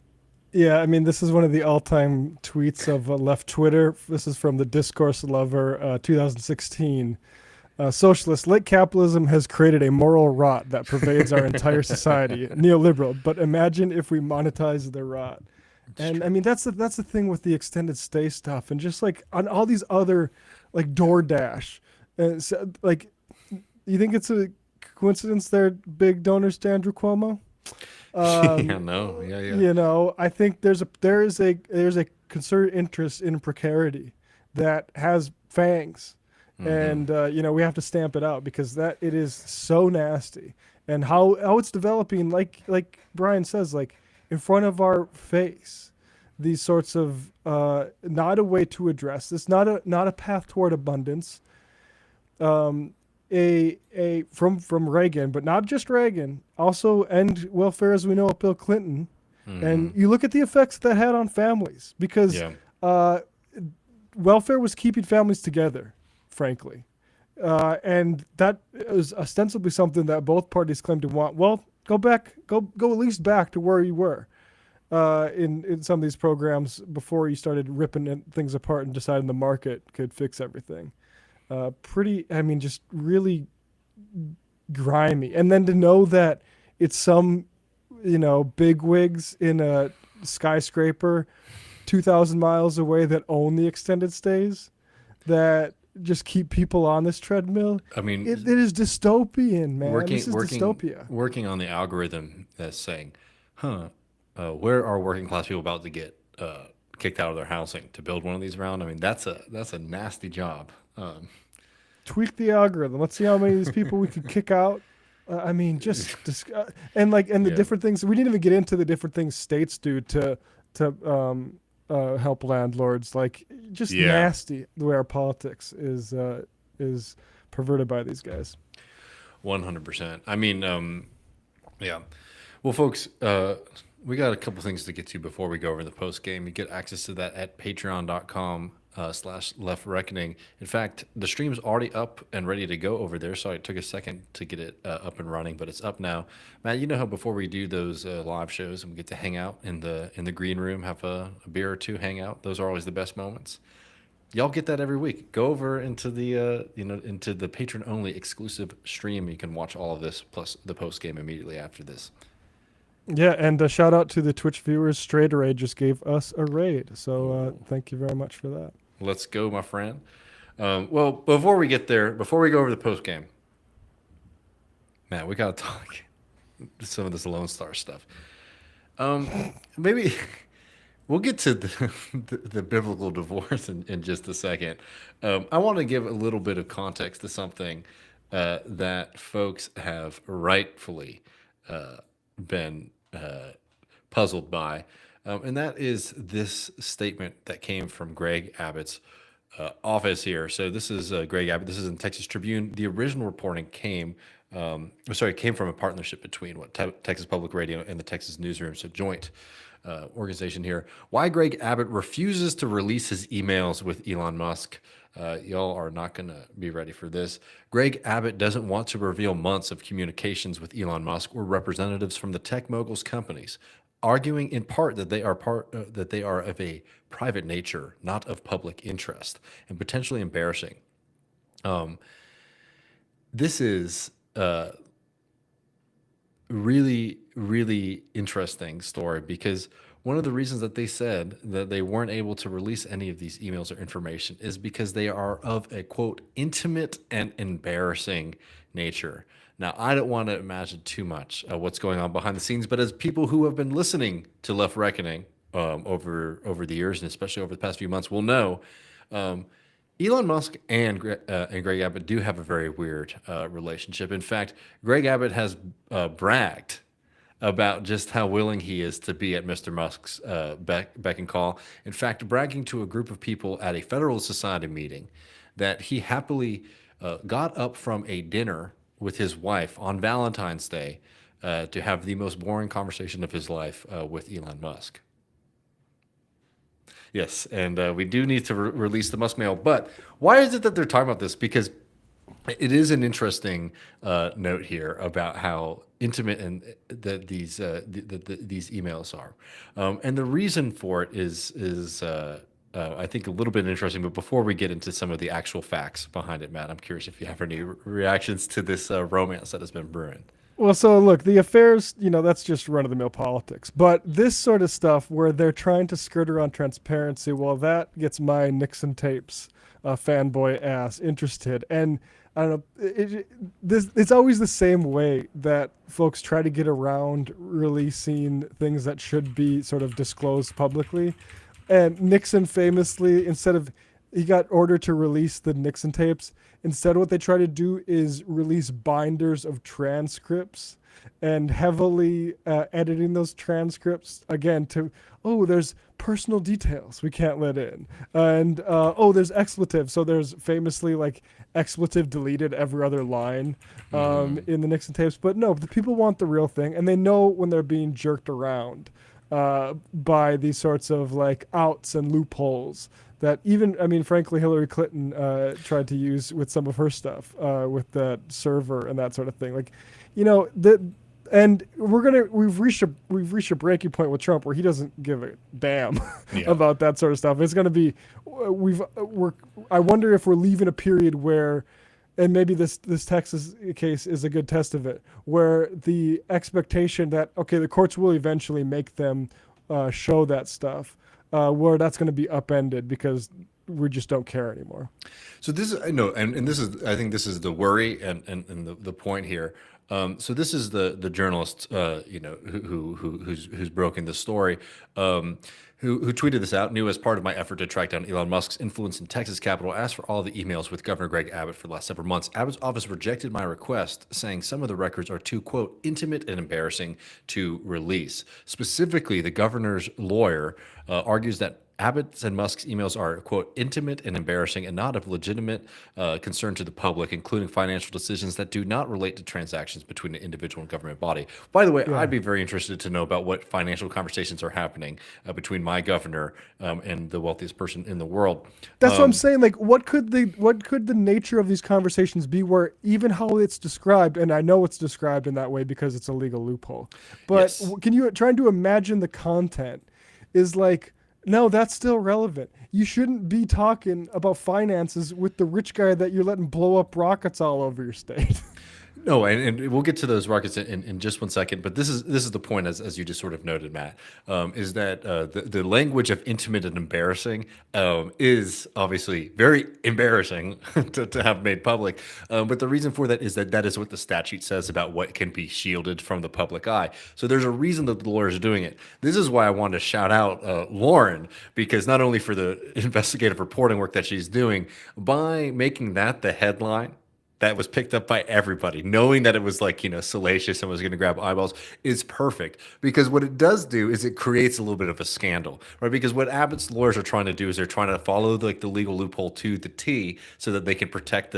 Yeah, I mean, this is one of the all-time tweets of left Twitter. This is from the Discourse Lover, 2016. Socialist, late capitalism has created a moral rot that pervades our entire society. Neoliberal, but imagine if we monetize the rot. And I mean, that's the thing with the extended stay stuff, and just like on all these other, like DoorDash, so, like, you think it's a coincidence they're big donors to Andrew Cuomo? I think there is a concerted interest in precarity that has fangs. And we have to stamp it out because it is so nasty, and how it's developing, like Brian says, like in front of our face, these sorts of not a way to address this, not a path toward abundance. From Reagan, but not just Reagan, also end welfare as we know it, Bill Clinton, and you look at the effects that had on families because welfare was keeping families together. Frankly, and that is ostensibly something that both parties claim to want. Well, go at least back to where you were in some of these programs before you started ripping things apart and deciding the market could fix everything. Just really grimy. And then to know that it's some, bigwigs in a skyscraper 2,000 miles away that own the extended stays that just keep people on this treadmill. I mean, it is dystopian, man. This is dystopia. Working on the algorithm that's saying, where are working class people about to get kicked out of their housing to build one of these around? I mean, that's a nasty job. Tweak the algorithm. Let's see how many of these people we could kick out. The different things. We didn't even get into the different things states do to help landlords. Like, just nasty the way our politics is perverted by these guys. 100%. I mean, Well, folks, we got a couple things to get to before we go over the post game. You get access to that at patreon.com/leftreckoning. In fact, the stream's already up and ready to go over there, so it took a second to get it up and running, but it's up now. Matt, you know how before we do those live shows and we get to hang out in the green room, have a beer or two, hang out. Those are always the best moments. Y'all get that every week. Go over into the into the patron only exclusive stream. You can watch all of this plus the post game immediately after this. Yeah, and a shout out to the Twitch viewers. Straight Array just gave us a raid, so thank you very much for that. Let's go, my friend. Well, before we get there, before we go over the post game, man, we gotta talk some of this Lone Star stuff. Maybe we'll get to the biblical divorce in just a second. I want to give a little bit of context to something that folks have rightfully been puzzled by, and that is this statement that came from Greg Abbott's office here. So this is Greg Abbott. This is in Texas Tribune. The original reporting came from a partnership between Texas Public Radio and the Texas Newsroom, so joint organization here. Why Greg Abbott refuses to release his emails with Elon Musk. Y'all are not going to be ready for this. Greg Abbott doesn't want to reveal months of communications with Elon Musk or representatives from the tech moguls' companies, arguing in part that they are of a private nature, not of public interest, and potentially embarrassing. This is really, really interesting story because one of the reasons that they said that they weren't able to release any of these emails or information is because they are of a, quote, intimate and embarrassing nature. Now, I don't want to imagine too much what's going on behind the scenes, but as people who have been listening to Left Reckoning over the years, and especially over the past few months, will know, Elon Musk and Greg Abbott do have a very weird relationship. In fact, Greg Abbott has bragged about just how willing he is to be at Mr. Musk's beck and call. In fact, bragging to a group of people at a Federalist Society meeting that he happily got up from a dinner with his wife on Valentine's Day to have the most boring conversation of his life with Elon Musk. Yes, and we do need to release the Musk mail. But why is it that they're talking about this? Because it is an interesting note here about how intimate and these emails are, and the reason for it is I think a little bit interesting. But before we get into some of the actual facts behind it, Matt, I'm curious if you have any reactions to this romance that has been brewing. Well, so look, the affairs, that's just run-of-the-mill politics. But this sort of stuff where they're trying to skirt around transparency, well, that gets my Nixon tapes fanboy ass interested. And I don't know, it's always the same way that folks try to get around releasing things that should be sort of disclosed publicly. And Nixon famously, he got ordered to release the Nixon tapes. Instead, what they try to do is release binders of transcripts and heavily editing those transcripts again there's personal details we can't let in. And, there's expletive. So there's famously expletive deleted every other line in the Nixon tapes. But no, the people want the real thing. And they know when they're being jerked around by these sorts of outs and loopholes that frankly, Hillary Clinton tried to use with some of her stuff with that server and that sort of thing. And we've reached a breaking point with Trump where he doesn't give a damn about that sort of stuff. It's going to be, I wonder if we're leaving a period where, and maybe this Texas case is a good test of it, where the expectation that, the courts will eventually make them show that stuff, where that's going to be upended because we just don't care anymore. So this is, and this is, I think this is the worry and the point here. So this is the journalist, who's broken the story, who tweeted this out. New as part of my effort to track down Elon Musk's influence in Texas Capitol, asked for all the emails with Governor Greg Abbott for the last several months. Abbott's office rejected my request, saying some of the records are too, quote, intimate and embarrassing to release. Specifically, the governor's lawyer argues that Abbott's and Musk's emails are, quote, intimate and embarrassing and not of legitimate concern to the public, including financial decisions that do not relate to transactions between an individual and government body. By the way, I'd be very interested to know about what financial conversations are happening between my governor and the wealthiest person in the world. That's what I'm saying. What could the nature of these conversations be, where even how it's described, and I know it's described in that way because it's a legal loophole, but can you trying to imagine the content is no, that's still relevant. You shouldn't be talking about finances with the rich guy that you're letting blow up rockets all over your state. No, and we'll get to those rockets in just 1 second. But this is the point, as you just sort of noted, Matt, is that the language of intimate and embarrassing is obviously very embarrassing to have made public. But the reason for that is what the statute says about what can be shielded from the public eye. So there's a reason that the lawyers are doing it. This is why I wanted to shout out Lauren, because not only for the investigative reporting work that she's doing, by making that the headline that was picked up by everybody, knowing that it was salacious and was going to grab eyeballs, is perfect. Because what it does do is it creates a little bit of a scandal, right? Because what Abbott's lawyers are trying to do is they're trying to follow the legal loophole to the T, so that they can protect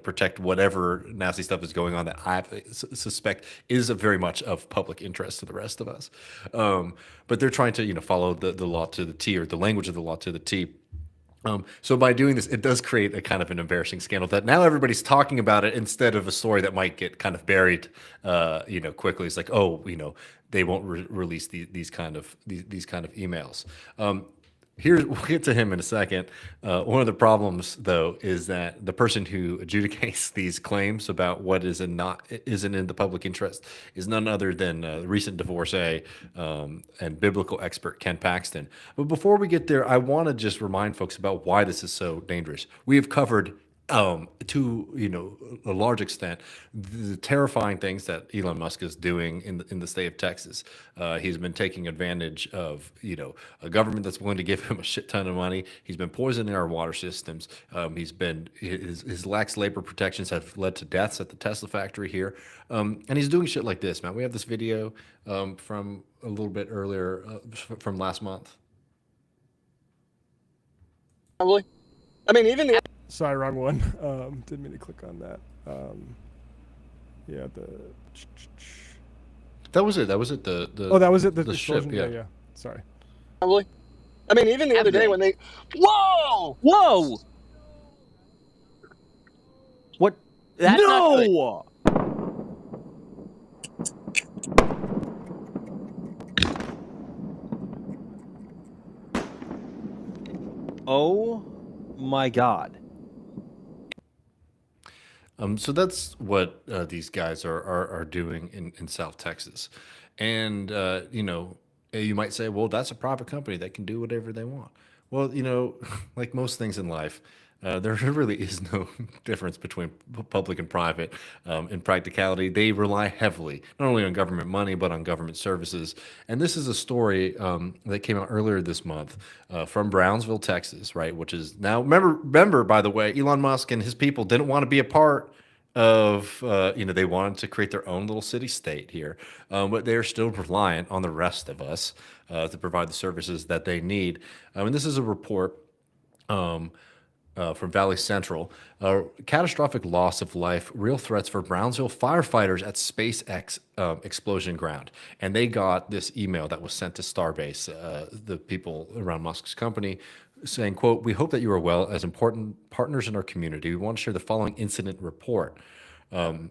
protect whatever nasty stuff is going on that I suspect is very much of public interest to the rest of us. But they're trying to follow the law to the T, or the language of the law to the T. So by doing this, it does create a kind of an embarrassing scandal that now everybody's talking about it, instead of a story that might get kind of buried, quickly. It's they won't release these kind of emails. We'll get to him in a second. One of the problems, though, is that the person who adjudicates these claims about what is and isn't in the public interest is none other than recent divorcee and biblical expert Ken Paxton. But before we get there, I want to just remind folks about why this is so dangerous. We have covered To a large extent, the terrifying things that Elon Musk is doing in the state of Texas. He's been taking advantage of a government that's willing to give him a shit ton of money. He's been poisoning our water systems. His lax labor protections have led to deaths at the Tesla factory here, and he's doing shit like this. Man, we have this video from a little bit earlier from last month. Probably. I mean, even the Sorry, wrong one. Didn't mean to click on that. Yeah, That was it. That was it. oh, that was it. The ship. explosion. Yeah. Sorry. probably. I mean, even the other day when they. Whoa! Whoa! What? That's not good. No! Oh my God. So that's what these guys are doing in South Texas, and you might say, well, that's a private company that can do whatever they want. Well, like most things in life, there really is no difference between public and private. In practicality, they rely heavily not only on government money but on government services. And this is a story that came out earlier this month from Brownsville, Texas, right? Which is now remember, by the way, Elon Musk and his people didn't want to be a part of they wanted to create their own little city state here, but they're still reliant on the rest of us to provide the services that they need. And this is a report from Valley Central. Catastrophic loss of life, real threats for Brownsville firefighters at SpaceX explosion ground. And they got this email that was sent to Starbase, the people around Musk's company, saying, quote, "We hope that you are well. As important partners in our community, we want to share the following incident report." They're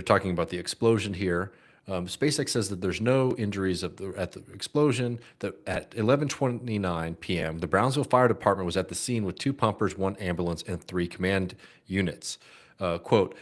talking about the explosion here. SpaceX says that there's no injuries at the explosion. That at 11:29 p.m., the Brownsville Fire Department was at the scene with 2 pumpers, 1 ambulance, and 3 command units. Quote,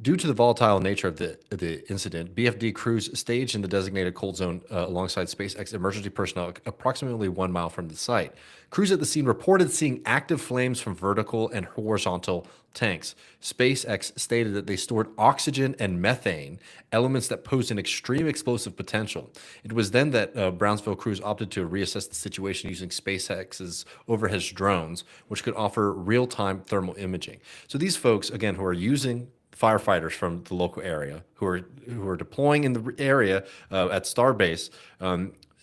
"Due to the volatile nature of the incident, BFD crews staged in the designated cold zone alongside SpaceX emergency personnel approximately 1 mile from the site. Crews at the scene reported seeing active flames from vertical and horizontal tanks. SpaceX stated that they stored oxygen and methane, elements that posed an extreme explosive potential. It was then that Brownsville crews opted to reassess the situation using SpaceX's overhead drones, which could offer real-time thermal imaging." So these folks, again, who are using firefighters from the local area who are deploying in the area at Starbase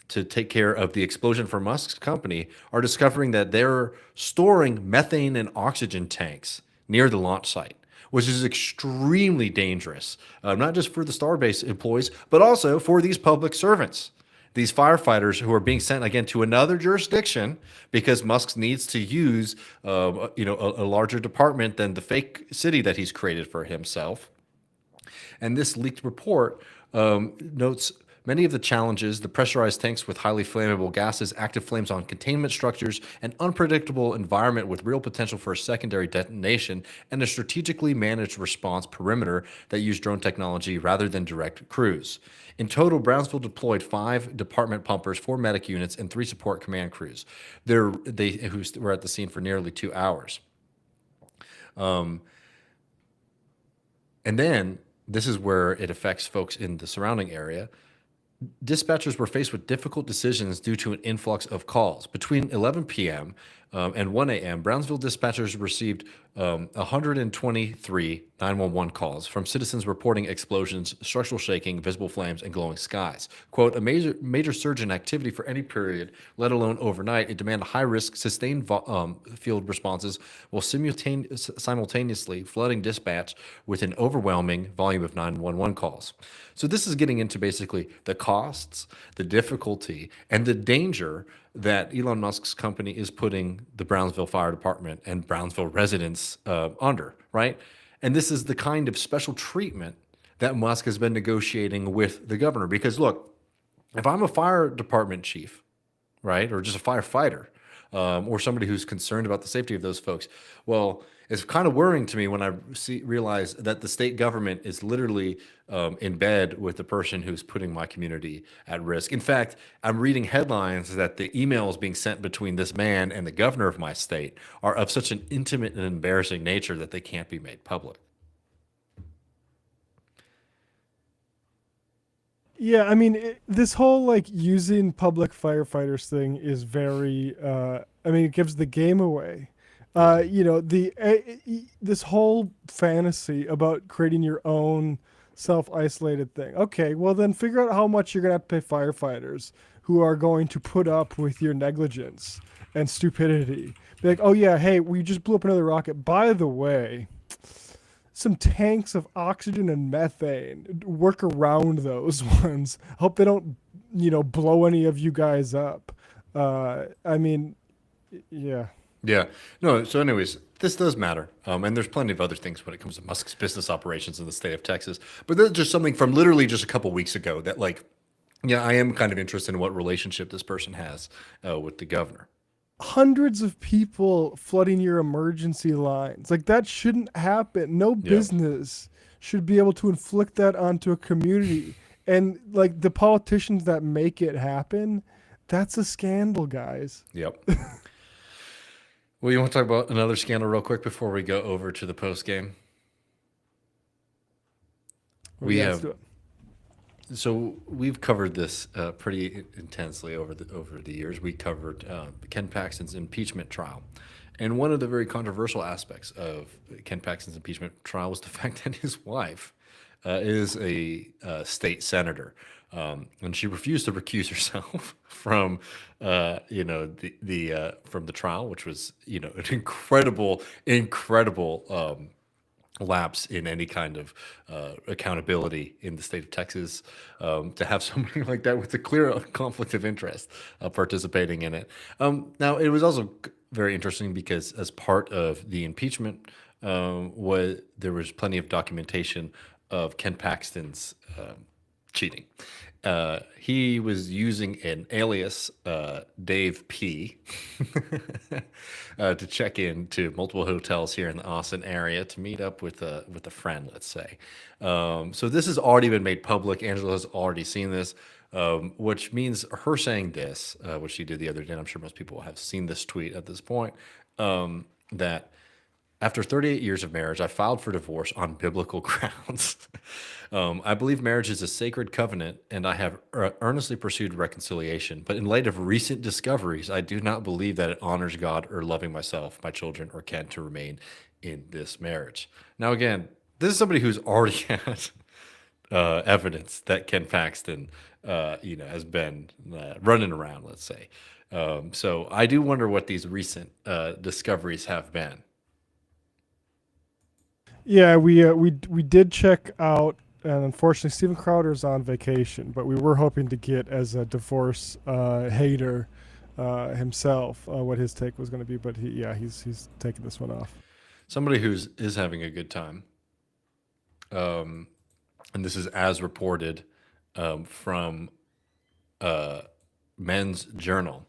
to take care of the explosion for Musk's company, are discovering that they're storing methane and oxygen tanks near the launch site, which is extremely dangerous, not just for the Starbase employees, but also for these public servants. These firefighters who are being sent again to another jurisdiction because Musk needs to use, a larger department than the fake city that he's created for himself. And this leaked report notes many of the challenges: the pressurized tanks with highly flammable gases, active flames on containment structures, an unpredictable environment with real potential for a secondary detonation, and a strategically managed response perimeter that used drone technology rather than direct crews. In total, Brownsville deployed 5 department pumpers, 4 medic units, and 3 support command crews. Who were at the scene for nearly 2 hours. And then this is where it affects folks in the surrounding area. Dispatchers were faced with difficult decisions due to an influx of calls. Between 11 p.m. And 1 a.m., Brownsville dispatchers received 123 911 calls from citizens reporting explosions, structural shaking, visible flames, and glowing skies. Quote, "A major surge in activity for any period, let alone overnight. It demanded high-risk, sustained field responses while simultaneously flooding dispatch with an overwhelming volume of 911 calls." So this is getting into basically the costs, the difficulty, and the danger that Elon Musk's company is putting the Brownsville Fire Department and Brownsville residents under, right? And this is the kind of special treatment that Musk has been negotiating with the governor. Because look, if I'm a fire department chief, right, or just a firefighter, or somebody who's concerned about the safety of those folks. Well, it's kind of worrying to me when I realize that the state government is literally in bed with the person who's putting my community at risk. In fact, I'm reading headlines that the emails being sent between this man and the governor of my state are of such an intimate and embarrassing nature that they can't be made public. Yeah, I mean, this whole like using public firefighters thing is very. I mean, it gives the game away. You know, this whole fantasy about creating your own self-isolated thing. Okay, well then figure out how much you're gonna have to pay firefighters who are going to put up with your negligence and stupidity. Be like, oh yeah, hey, we just blew up another rocket. By the way, some tanks of oxygen and methane. Work around those ones. Hope they don't, you know, blow any of you guys up. I mean, yeah. Yeah. No, so anyways, this does matter. And there's plenty of other things when it comes to Musk's business operations in the state of Texas. But that's just something from literally just a couple weeks ago that, like, yeah, I am kind of interested in what relationship this person has with the governor. Hundreds of people flooding your emergency lines. Like, that shouldn't happen. No business should be able to inflict that onto a community. And, like, the politicians that make it happen, that's a scandal, guys. Yep. Well, you want to talk about another scandal real quick before we go over to the post game? So we've covered this pretty intensely over the years. We covered Ken Paxton's impeachment trial. And one of the very controversial aspects of Ken Paxton's impeachment trial was the fact that his wife is a state senator. And she refused to recuse herself from, you know, from the trial, which was, you know, an incredible lapse in any kind of accountability in the state of Texas. To have somebody like that with a clear conflict of interest participating in it. Now, it was also very interesting because as part of the impeachment, there was plenty of documentation of Ken Paxton's cheating. He was using an alias, Dave P, to check in to multiple hotels here in the Austin area to meet up with a friend, let's say. So this has already been made public. Angela has already seen this, which means her saying this, which she did the other day, and I'm sure most people have seen this tweet at this point, that after 38 years of marriage, I filed for divorce on biblical grounds. I believe marriage is a sacred covenant, and I have earnestly pursued reconciliation. But in light of recent discoveries, I do not believe that it honors God or loving myself, my children, or Ken to remain in this marriage. Now, again, this is somebody who's already had evidence that Ken Paxton, you know, has been running around, let's say. So I do wonder what these recent discoveries have been. Yeah, we did check out, and unfortunately, Steven Crowder's on vacation, but we were hoping to get, as a divorce hater himself, what his take was going to be. But he's taking this one off. Somebody is having a good time, and this is as reported from Men's Journal.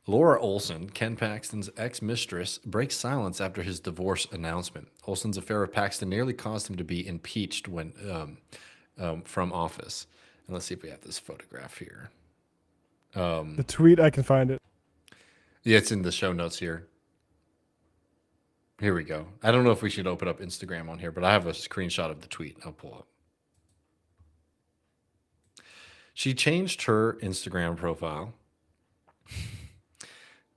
Laura Olson, Ken Paxton's ex-mistress, breaks silence after his divorce announcement. Olson's affair with Paxton nearly caused him to be impeached when from office. And let's see if we have this photograph here. The tweet, I can find it. Yeah, it's in the show notes here. Here we go. I don't know if we should open up Instagram on here, but I have a screenshot of the tweet. I'll pull up. She changed her Instagram profile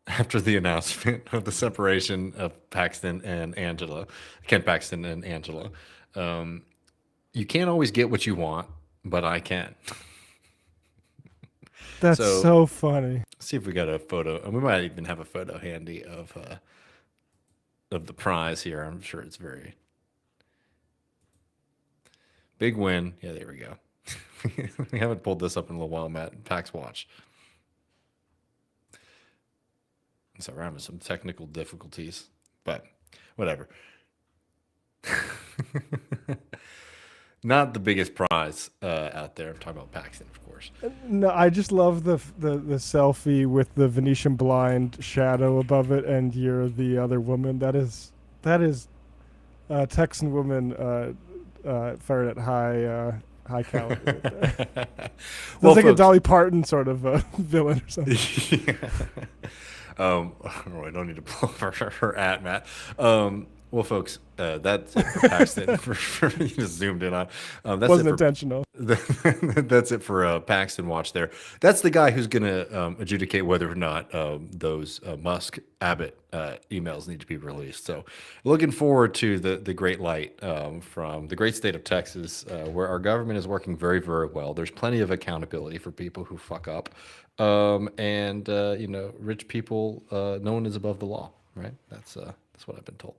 after the announcement of the separation of Paxton and Angela, Ken Paxton and Angela. You can't always get what you want, but I can. That's so funny. See if we got a photo, and we might even have a photo handy of the prize here. I'm sure it's very big win. Yeah, there we go. We haven't pulled this up in a little while, Matt. Pax Watch. So we're having some technical difficulties, but whatever. not the biggest prize out there. I'm talking about Paxton, of course. No, I just love the selfie with the Venetian blind shadow above it, and you're the other woman. That is Texan woman fired at high caliber. Well, like folks, a Dolly Parton sort of villain or something. Yeah. I don't need to pull up her at Matt. Well, folks, that's it for Paxton. for you just zoomed in on. That's Wasn't intentional. That's it for Paxton Watch there. That's the guy who's going to adjudicate whether or not those Musk Abbott emails need to be released. So looking forward to the great light from the great state of Texas, where our government is working very, very well. There's plenty of accountability for people who fuck up. And rich people, no one is above the law, right? That's what I've been told.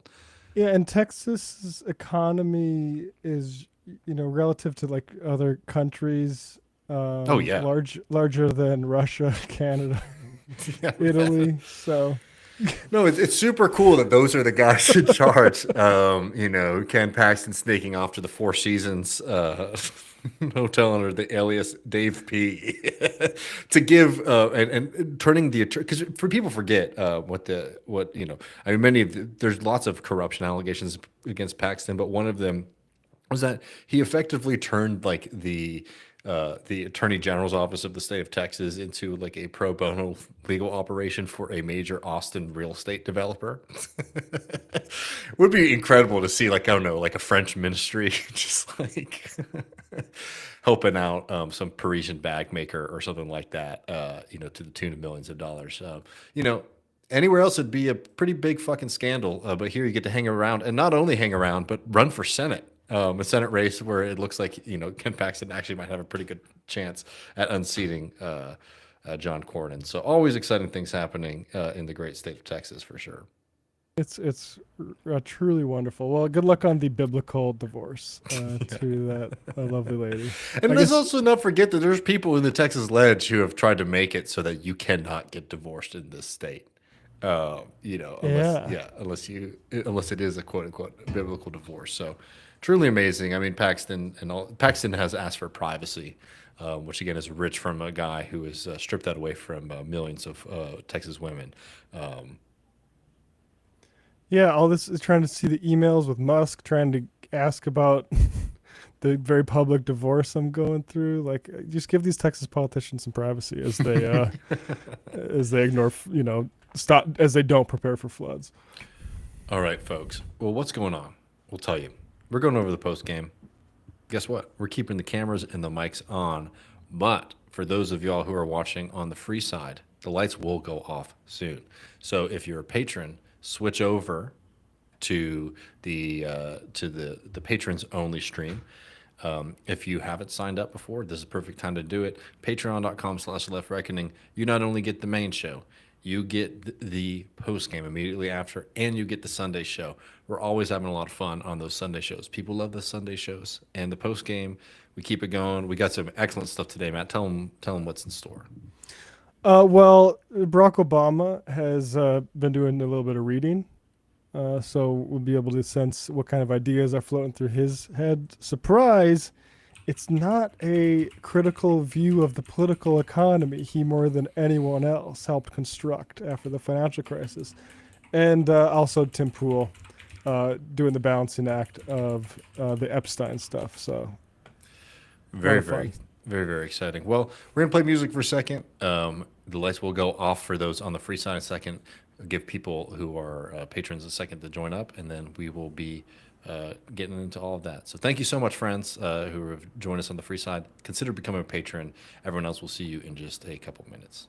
Yeah, and Texas's economy is, relative to like other countries, larger than Russia, Canada, Italy. So, no, it's super cool that those are the guys in charge. Ken Paxton sneaking off to the Four Seasons hotel under the alias Dave P. to give and turning the, because for people forget there's lots of corruption allegations against Paxton, but one of them was that he effectively turned like the Attorney General's office of the state of Texas into like a pro bono legal operation for a major Austin real estate developer. Would be incredible to see, like, I don't know, like a French ministry just like helping out some Parisian bag maker or something like that, to the tune of millions of dollars. Anywhere else it'd be a pretty big fucking scandal, but here you get to hang around, and not only hang around, but run for Senate. A Senate race where it looks like Ken Paxton actually might have a pretty good chance at unseating John Cornyn. So always exciting things happening in the great state of Texas for sure. It's truly wonderful. Well, good luck on the biblical divorce to that lovely lady. And let's also not forget that there's people in the Texas ledge who have tried to make it so that you cannot get divorced in this state. Unless it is a quote unquote biblical divorce. So. Truly amazing. I mean, Paxton has asked for privacy, which again is rich from a guy who has stripped that away from millions of Texas women. All this is trying to see the emails with Musk, trying to ask about the very public divorce I'm going through. Like, just give these Texas politicians some privacy as they ignore, as they don't prepare for floods. All right, folks. Well, what's going on? We'll tell you. We're going over the post game. Guess what? We're keeping the cameras and the mics on. But for those of y'all who are watching on the free side, the lights will go off soon. So if you're a patron, switch over to the patrons only stream. If you haven't signed up before, this is the perfect time to do it. Patreon.com/leftreckoning. You not only get the main show, you get the post game immediately after, and you get the Sunday show. We're always having a lot of fun on those Sunday shows. People love the Sunday shows, and the post game, we keep it going. We got some excellent stuff today, Matt. Tell them what's in store. Well, Barack Obama has been doing a little bit of reading, so we'll be able to sense what kind of ideas are floating through his head. Surprise! It's not a critical view of the political economy he, more than anyone else, helped construct after the financial crisis. And also Tim Pool doing the balancing act of the Epstein stuff. So very, very, very, very exciting. Well, we're going to play music for a second. The lights will go off for those on the free side in a second. Give people who are patrons a second to join up, and then we will be getting into all of that. So thank you so much, friends who have joined us on the free side. Consider becoming a patron. Everyone else will see you in just a couple minutes.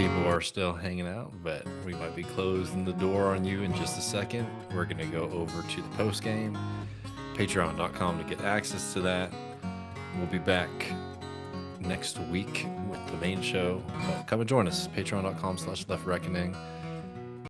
people are still hanging out, but we might be closing the door on you in just a second. We're going to go over to the post game, patreon.com to get access to that. We'll be back next week with the main show. Come and join us, patreon.com/leftreckoning.